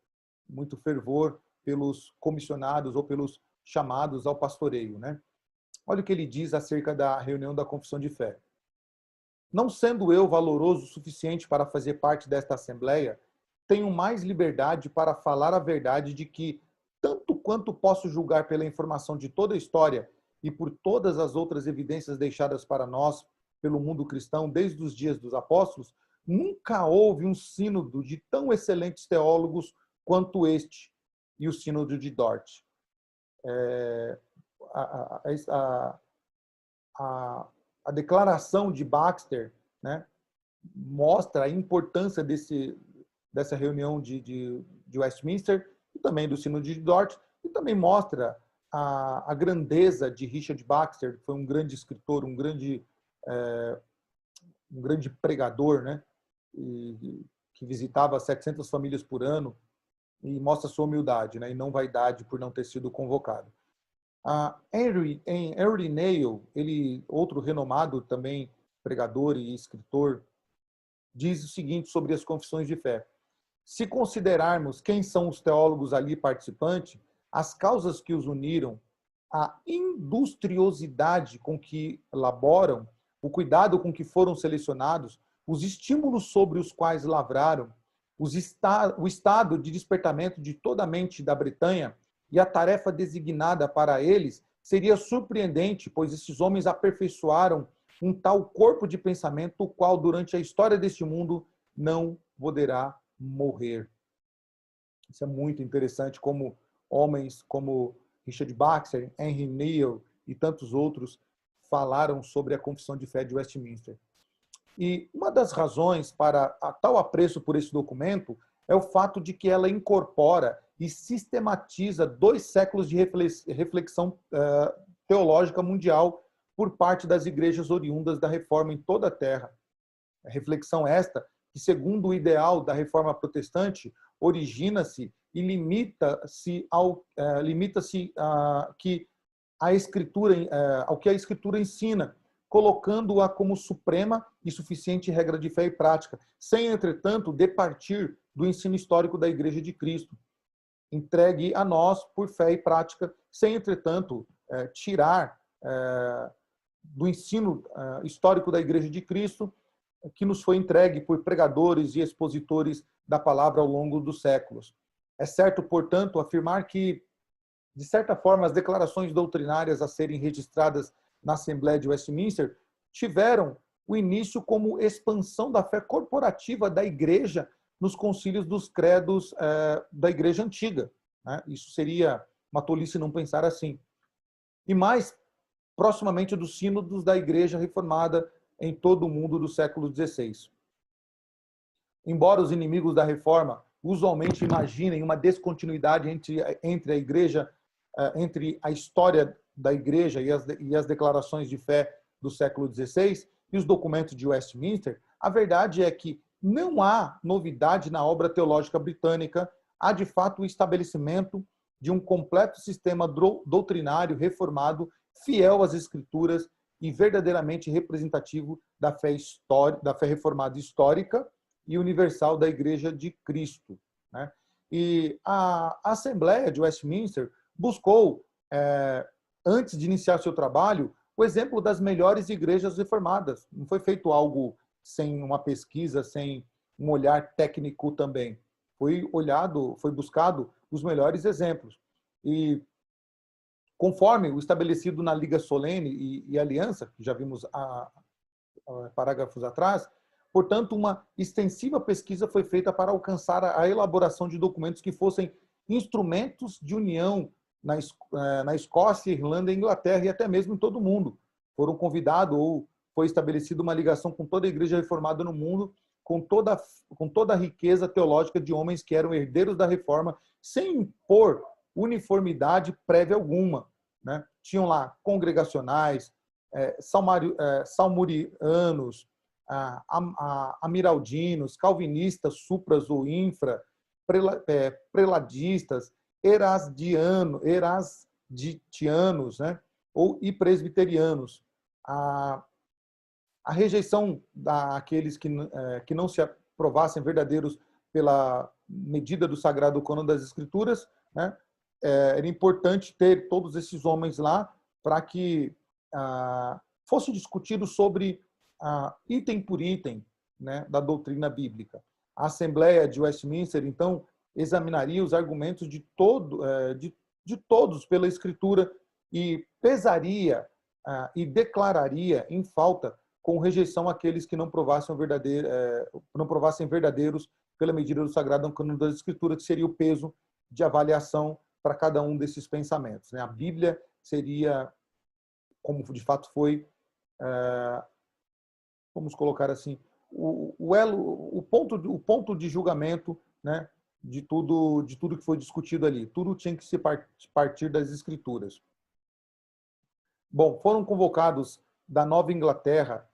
fervor pelos comissionados ou pelos chamados ao pastoreio, né? Olha o que ele diz acerca da reunião da confissão de fé. Não sendo eu valoroso o suficiente para fazer parte desta assembleia, tenho mais liberdade para falar a verdade de que, tanto quanto posso julgar pela informação de toda a história e por todas as outras evidências deixadas para nós pelo mundo cristão desde os dias dos apóstolos, nunca houve um sínodo de tão excelentes teólogos quanto este e o sínodo de Dort. A declaração de Baxter, né, mostra a importância dessa reunião de Westminster e também do sínodo de Dort, e também mostra a grandeza de Richard Baxter, que foi um grande escritor, um grande pregador, né, que visitava 700 famílias por ano, e mostra sua humildade, né, e não vaidade por não ter sido convocado. Henry Neil, ele, outro renomado também pregador e escritor, diz o seguinte sobre as confissões de fé. Se considerarmos quem são os teólogos ali participantes, as causas que os uniram, a industriosidade com que laboram, o cuidado com que foram selecionados, os estímulos sobre os quais lavraram, o estado de despertamento de toda a mente da Bretanha e a tarefa designada para eles, seria surpreendente, pois esses homens aperfeiçoaram um tal corpo de pensamento, o qual, durante a história deste mundo, não poderá morrer. Isso é muito interessante, como homens como Richard Baxter, Henry Neil e tantos outros falaram sobre a confissão de fé de Westminster. E uma das razões para tal apreço por esse documento é o fato de que ela incorpora e sistematiza 2 séculos de reflexão teológica mundial por parte das igrejas oriundas da Reforma em toda a Terra. A reflexão esta que, segundo o ideal da Reforma Protestante, origina-se e limita-se ao que a Escritura ensina, colocando-a como suprema e suficiente regra de fé e prática, sem, entretanto, departir do ensino histórico da Igreja de Cristo, entregue a nós por fé e prática, sem, entretanto, tirar do ensino histórico da Igreja de Cristo, que nos foi entregue por pregadores e expositores da palavra ao longo dos séculos. É certo, portanto, afirmar que, de certa forma, as declarações doutrinárias a serem registradas na Assembleia de Westminster tiveram o início como expansão da fé corporativa da Igreja nos concílios dos credos da Igreja Antiga, né? Isso seria uma tolice não pensar assim. E mais proximamente dos sínodos da Igreja Reformada em todo o mundo do século XVI. Embora os inimigos da Reforma usualmente imaginem uma descontinuidade entre a Igreja, entre a história da Igreja e as declarações de fé do século XVI e os documentos de Westminster, a verdade é que não há novidade na obra teológica britânica, há de fato o estabelecimento de um completo sistema doutrinário reformado, fiel às Escrituras e verdadeiramente representativo da fé reformada histórica e universal da Igreja de Cristo, né? E a Assembleia de Westminster buscou, antes de iniciar seu trabalho, o exemplo das melhores igrejas reformadas. Não foi feito algo sem uma pesquisa, sem um olhar técnico também. Foi buscado os melhores exemplos. E conforme o estabelecido na Liga Solene e Aliança, que já vimos parágrafos atrás, portanto, uma extensiva pesquisa foi feita para alcançar a elaboração de documentos que fossem instrumentos de união na Escócia, Irlanda, Inglaterra e até mesmo em todo o mundo. Foram convidados ou foi estabelecida uma ligação com toda a igreja reformada no mundo, com toda a riqueza teológica de homens que eram herdeiros da reforma, sem impor uniformidade prévia alguma, né? Tinham lá congregacionais, salmurianos, amiraldinos, calvinistas, supras ou infra, preladistas, erasditianos, né? E presbiterianos. A rejeição daqueles que não se aprovassem verdadeiros pela medida do sagrado cânon das Escrituras, né? Era importante ter todos esses homens lá para que fosse discutido sobre item por item, né, da doutrina bíblica. A Assembleia de Westminster, então, examinaria os argumentos de todos pela Escritura e pesaria e declararia em falta com rejeição aqueles que não provassem verdadeiros pela medida do sagrado cânon das Escrituras, que seria o peso de avaliação para cada um desses pensamentos, né? A Bíblia seria, como de fato foi, vamos colocar assim, o ponto de julgamento, né, de tudo que foi discutido ali. Tudo tinha que se partir das Escrituras. Bom, foram convocados da Nova Inglaterra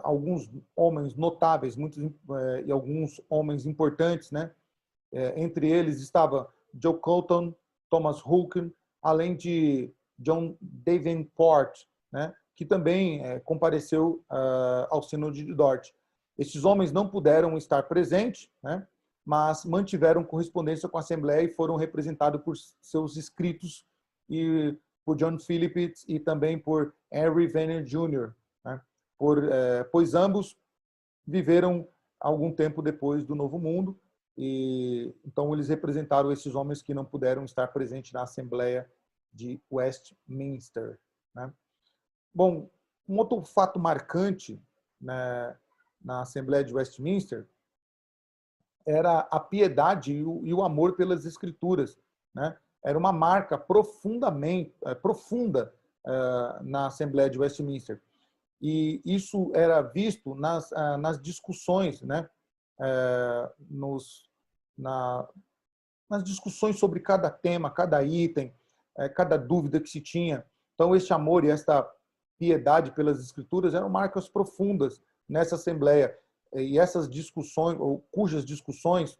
alguns homens notáveis, e alguns homens importantes, né? Entre eles estava Joe Colton, Thomas Hooker, além de John Davenport, né, que também compareceu ao Sínodo de Dort. Esses homens não puderam estar presentes, né, mas mantiveram correspondência com a Assembleia e foram representados por seus escritos e por John Phillips e também por Henry Venner Jr., né, pois ambos viveram algum tempo depois do Novo Mundo. E então eles representaram esses homens que não puderam estar presentes na Assembleia de Westminster, né? Bom, um outro fato marcante, né, na Assembleia de Westminster era a piedade e o amor pelas Escrituras, né? Era uma marca profunda na Assembleia de Westminster. E isso era visto nas discussões, né? Nas discussões sobre cada tema, cada item, cada dúvida que se tinha. Então, este amor e esta piedade pelas Escrituras eram marcas profundas nessa Assembleia. E essas discussões, ou cujas discussões,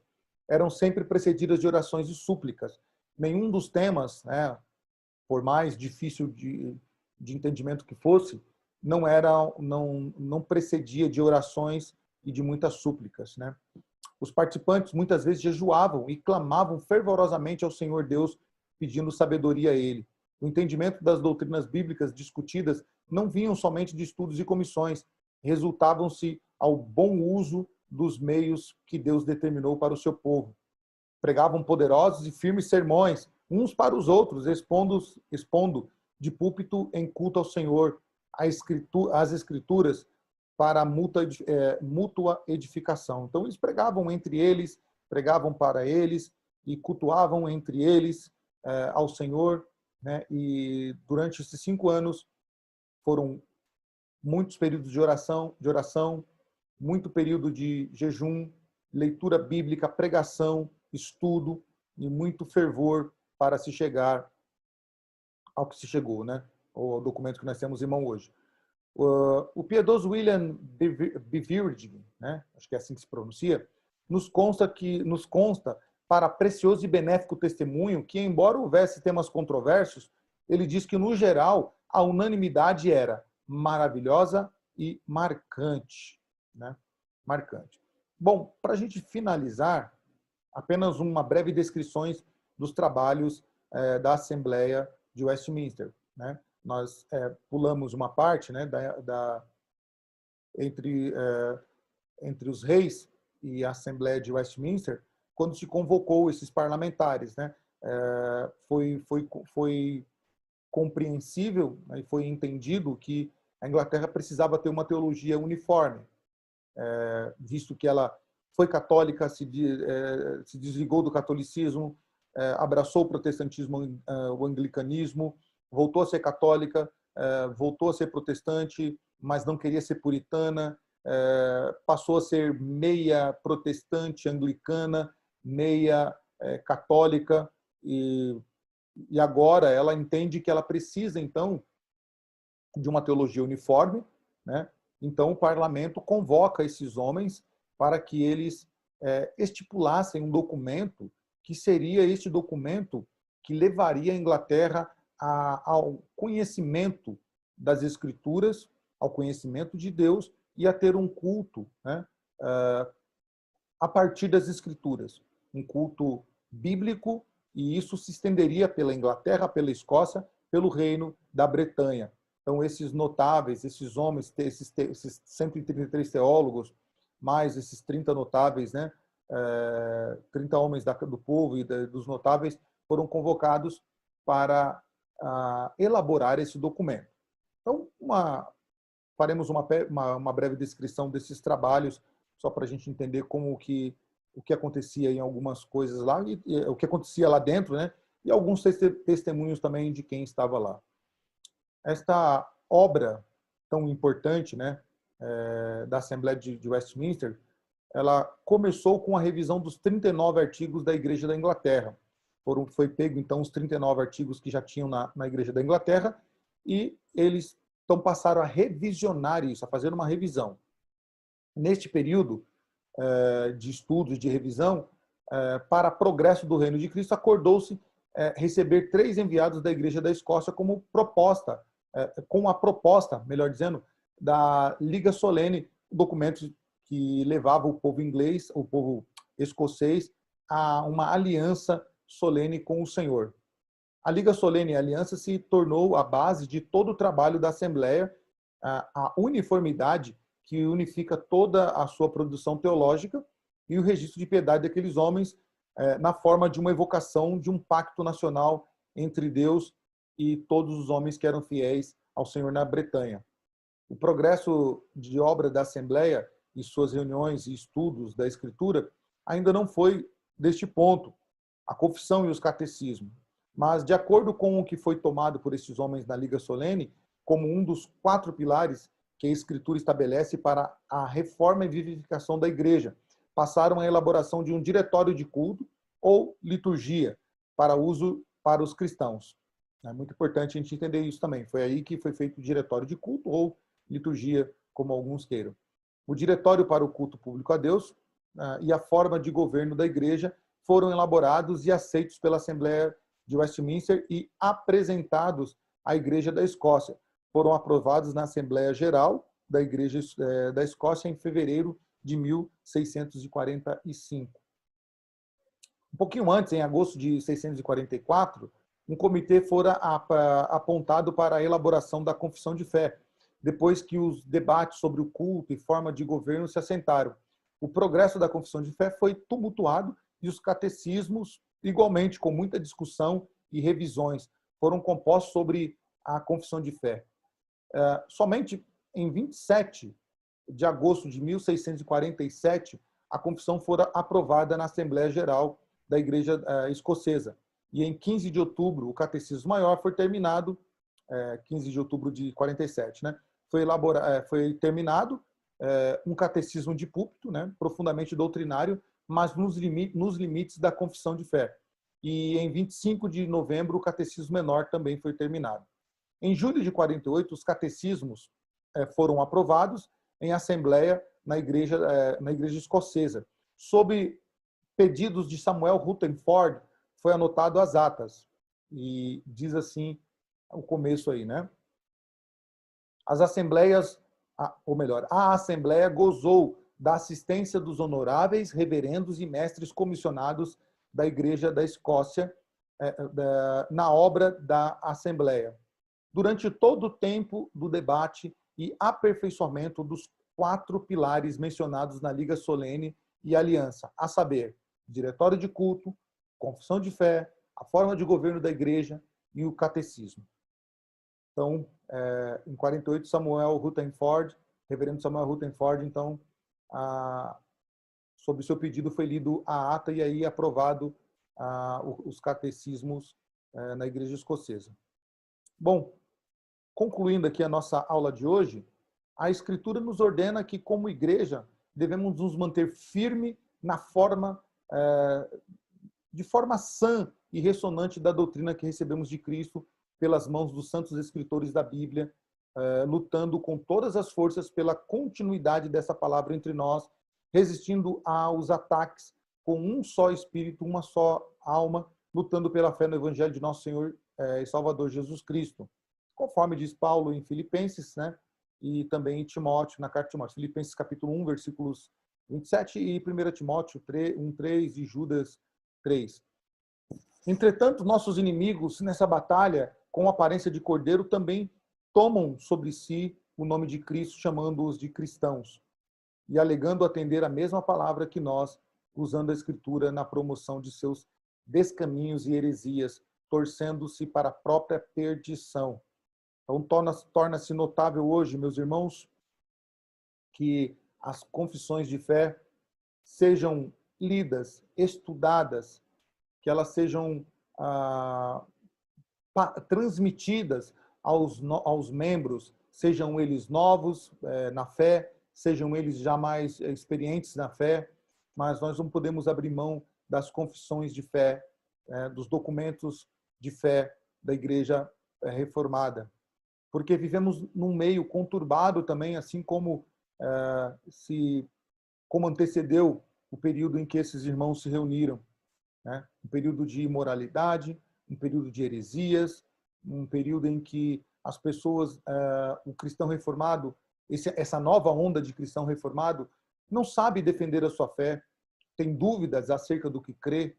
eram sempre precedidas de orações e súplicas. Nenhum dos temas, né, por mais difícil de entendimento que fosse, não precedia de orações e de muitas súplicas, né? Os participantes muitas vezes jejuavam e clamavam fervorosamente ao Senhor Deus, pedindo sabedoria a Ele. O entendimento das doutrinas bíblicas discutidas não vinham somente de estudos e comissões, resultavam-se ao bom uso dos meios que Deus determinou para o seu povo. Pregavam poderosos e firmes sermões, uns para os outros, expondo de púlpito em culto ao Senhor as Escrituras para a mútua edificação. Então, eles pregavam entre eles, pregavam para eles e cultuavam entre eles ao Senhor, né? E durante esses 5 anos foram muitos períodos de oração, muito período de jejum, leitura bíblica, pregação, estudo e muito fervor para se chegar ao que se chegou, né? o documento que nós temos em mão hoje. O piedoso William Beveridge, né, acho que é assim que se pronuncia, nos consta para precioso e benéfico testemunho que, embora houvesse temas controversos, ele diz que, no geral, a unanimidade era maravilhosa e marcante. Né? Marcante. Bom, para a gente finalizar, apenas uma breve descrição dos trabalhos da Assembleia de Westminster. Né? Nós pulamos uma parte, né, entre os reis e a Assembleia de Westminster, quando se convocou esses parlamentares. Né? Foi compreensível, né, e foi entendido que a Inglaterra precisava ter uma teologia uniforme, visto que ela foi católica, se desligou do catolicismo, abraçou o protestantismo, o anglicanismo, voltou a ser católica, voltou a ser protestante, mas não queria ser puritana, passou a ser meia protestante, anglicana, meia católica, e agora ela entende que ela precisa, então, de uma teologia uniforme, né? Então o parlamento convoca esses homens para que eles estipulassem um documento que seria este documento que levaria a Inglaterra ao conhecimento das Escrituras, ao conhecimento de Deus e a ter um culto, né, a partir das Escrituras, um culto bíblico, e isso se estenderia pela Inglaterra, pela Escócia, pelo reino da Bretanha. Então, esses notáveis, esses homens, esses 133 teólogos, mais esses 30 notáveis, né, 30 homens do povo e dos notáveis, foram convocados para elaborar esse documento. Então, faremos uma breve descrição desses trabalhos, só para a gente entender o que acontecia em algumas coisas lá, e o que acontecia lá dentro, né? E alguns testemunhos também de quem estava lá. Esta obra tão importante, né, da Assembleia de Westminster, ela começou com a revisão dos 39 artigos da Igreja da Inglaterra. Foi pego, então, os 39 artigos que já tinham na Igreja da Inglaterra, e eles então passaram a revisionar isso, a fazer uma revisão. Neste período de estudos, de revisão, para progresso do Reino de Cristo, acordou-se receber 3 enviados da Igreja da Escócia como proposta, com a proposta, melhor dizendo, da Liga Solene, documento que levava o povo inglês, o povo escocês, a uma aliança solene com o Senhor. A Liga Solene e a Aliança se tornou a base de todo o trabalho da Assembleia, a uniformidade que unifica toda a sua produção teológica e o registro de piedade daqueles homens na forma de uma evocação de um pacto nacional entre Deus e todos os homens que eram fiéis ao Senhor na Bretanha. O progresso de obra da Assembleia e suas reuniões e estudos da Escritura ainda não foi deste ponto, a confissão e os catecismos. Mas, de acordo com o que foi tomado por esses homens na Liga Solene, como um dos 4 pilares que a Escritura estabelece para a reforma e vivificação da Igreja, passaram à elaboração de um diretório de culto ou liturgia para uso para os cristãos. É muito importante a gente entender isso também. Foi aí que foi feito o diretório de culto ou liturgia, como alguns queiram. O diretório para o culto público a Deus e a forma de governo da Igreja foram elaborados e aceitos pela Assembleia de Westminster e apresentados à Igreja da Escócia. Foram aprovados na Assembleia Geral da Igreja da Escócia em fevereiro de 1645. Um pouquinho antes, em agosto de 644, um comitê fora apontado para a elaboração da Confissão de Fé, depois que os debates sobre o culto e forma de governo se assentaram. O progresso da Confissão de Fé foi tumultuado e os catecismos, igualmente, com muita discussão e revisões, foram compostos sobre a Confissão de Fé. Somente em 27 de agosto de 1647, a Confissão fora aprovada na Assembleia Geral da Igreja Escocesa. E em 15 de outubro, o Catecismo Maior foi terminado, 15 de outubro de 47, né? Foi terminado um catecismo de púlpito, né? Profundamente doutrinário, mas nos limites da Confissão de Fé. E em 25 de novembro, o Catecismo Menor também foi terminado. Em julho de 48, os catecismos foram aprovados em assembleia na igreja escocesa. Sob pedidos de Samuel Rutherford, foi anotado as atas. E diz assim o começo aí, né? As assembleias, ou melhor, a assembleia gozou da assistência dos honoráveis, reverendos e mestres comissionados da Igreja da Escócia na obra da assembleia, durante todo o tempo do debate e aperfeiçoamento dos 4 pilares mencionados na Liga Solene e Aliança, a saber, diretório de culto, confissão de fé, a forma de governo da Igreja e o catecismo. Então, em 48, reverendo Samuel Rutherford, então, sob seu pedido foi lido a ata e aí aprovado os catecismos na Igreja Escocesa. Bom, concluindo aqui a nossa aula de hoje, a Escritura nos ordena que, como igreja, devemos nos manter firme na forma, de forma sã e ressonante da doutrina que recebemos de Cristo pelas mãos dos santos escritores da Bíblia, lutando com todas as forças pela continuidade dessa palavra entre nós, resistindo aos ataques com um só espírito, uma só alma, lutando pela fé no Evangelho de nosso Senhor e Salvador Jesus Cristo. Conforme diz Paulo em Filipenses, né? E também em Timóteo, na carta de Timóteo, Filipenses capítulo 1, versículos 27 e 1 Timóteo 1:3 e Judas 3. Entretanto, nossos inimigos nessa batalha, com aparência de cordeiro, também tomam sobre si o nome de Cristo, chamando-os de cristãos, e alegando atender a mesma palavra que nós, usando a Escritura na promoção de seus descaminhos e heresias, torcendo-se para a própria perdição. Então, torna-se notável hoje, meus irmãos, que as confissões de fé sejam lidas, estudadas, que elas sejam transmitidas aos membros, sejam eles novos na fé, sejam eles já mais experientes na fé, mas nós não podemos abrir mão das confissões de fé, dos documentos de fé da Igreja Reformada, porque vivemos num meio conturbado também, assim como como antecedeu o período em que esses irmãos se reuniram, né? Um período de imoralidade, um período de heresias, um período em que as pessoas, o cristão reformado, essa nova onda de cristão reformado, não sabe defender a sua fé, tem dúvidas acerca do que crê,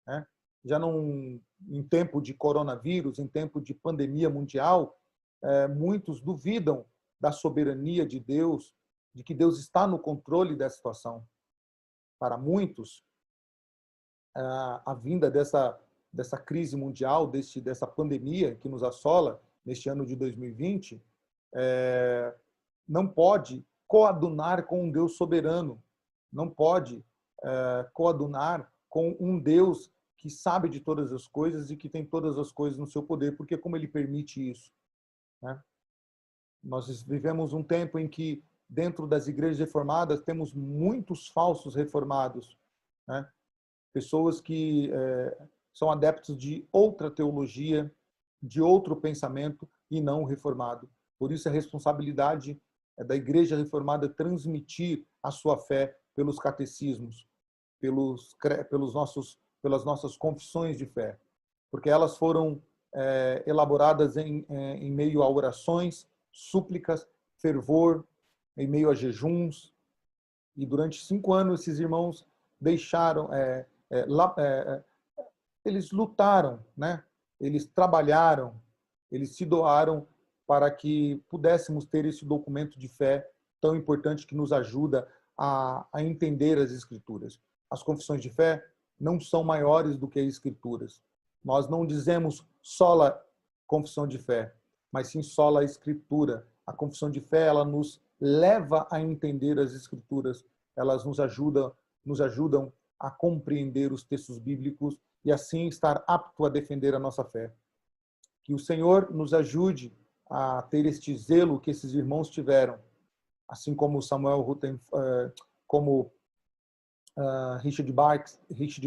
né? Já não, em tempo de coronavírus, em tempo de pandemia mundial, muitos duvidam da soberania de Deus, de que Deus está no controle da situação. Para muitos, a vinda dessa crise mundial, dessa pandemia que nos assola neste ano de 2020, não pode coadunar com um Deus soberano, não pode coadunar com um Deus que sabe de todas as coisas e que tem todas as coisas no seu poder, porque como ele permite isso, né? Nós vivemos um tempo em que, dentro das igrejas reformadas, temos muitos falsos reformados, né? Pessoas que são adeptos de outra teologia, de outro pensamento e não reformado. Por isso, a responsabilidade da igreja reformada transmitir a sua fé pelos catecismos, pelas nossas confissões de fé, porque elas foram elaboradas em meio a orações, súplicas, fervor, em meio a jejuns, e durante 5 anos esses irmãos deixaram, eles lutaram, né? Eles trabalharam, eles se doaram para que pudéssemos ter esse documento de fé tão importante que nos ajuda a entender as Escrituras. As confissões de fé não são maiores do que as Escrituras. Nós não dizemos sola confissão de fé, mas sim sola Escritura. A confissão de fé, ela nos leva a entender as Escrituras, elas nos ajudam a compreender os textos bíblicos e assim estar apto a defender a nossa fé. Que o Senhor nos ajude a ter este zelo que esses irmãos tiveram, assim como Samuel Rutherford, como Richard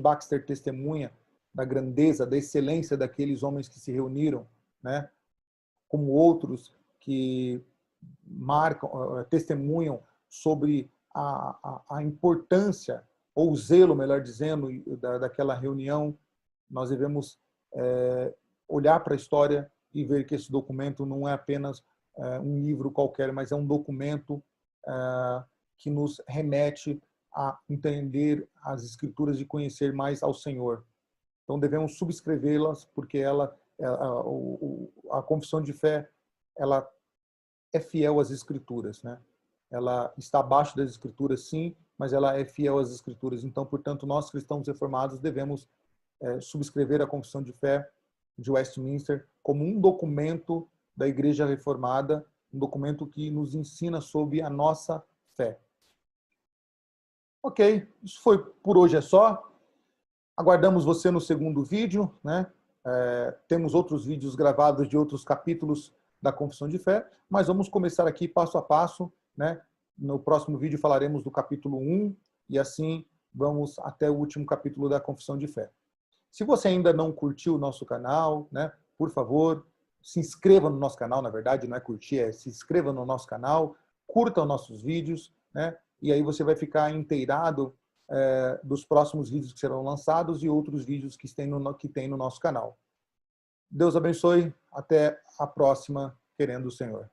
Baxter testemunha da grandeza, da excelência daqueles homens que se reuniram, né? como outros que marcam, testemunham sobre a importância, ou o zelo, melhor dizendo, daquela reunião. Nós devemos olhar para a história e ver que esse documento não é apenas um livro qualquer, mas é um documento que nos remete a entender as Escrituras e conhecer mais ao Senhor. Então devemos subscrevê-las, porque a confissão de fé, ela é fiel às Escrituras, né? Ela está abaixo das Escrituras, sim, mas ela é fiel às Escrituras. Então, portanto, nós cristãos reformados devemos subscrever a confissão de fé de Westminster como um documento da Igreja Reformada, um documento que nos ensina sobre a nossa fé. Ok, isso foi por hoje é só. Aguardamos você no segundo vídeo, né? Temos outros vídeos gravados de outros capítulos da Confissão de Fé, mas vamos começar aqui passo a passo, né? No próximo vídeo falaremos do capítulo 1 e assim vamos até o último capítulo da Confissão de Fé. Se você ainda não curtiu o nosso canal, né? Por favor, se inscreva no nosso canal, na verdade, não é curtir, se inscreva no nosso canal, curta os nossos vídeos, né? E aí você vai ficar inteirado dos próximos vídeos que serão lançados e outros vídeos que tem no nosso canal. Deus abençoe. Até a próxima, querendo o Senhor.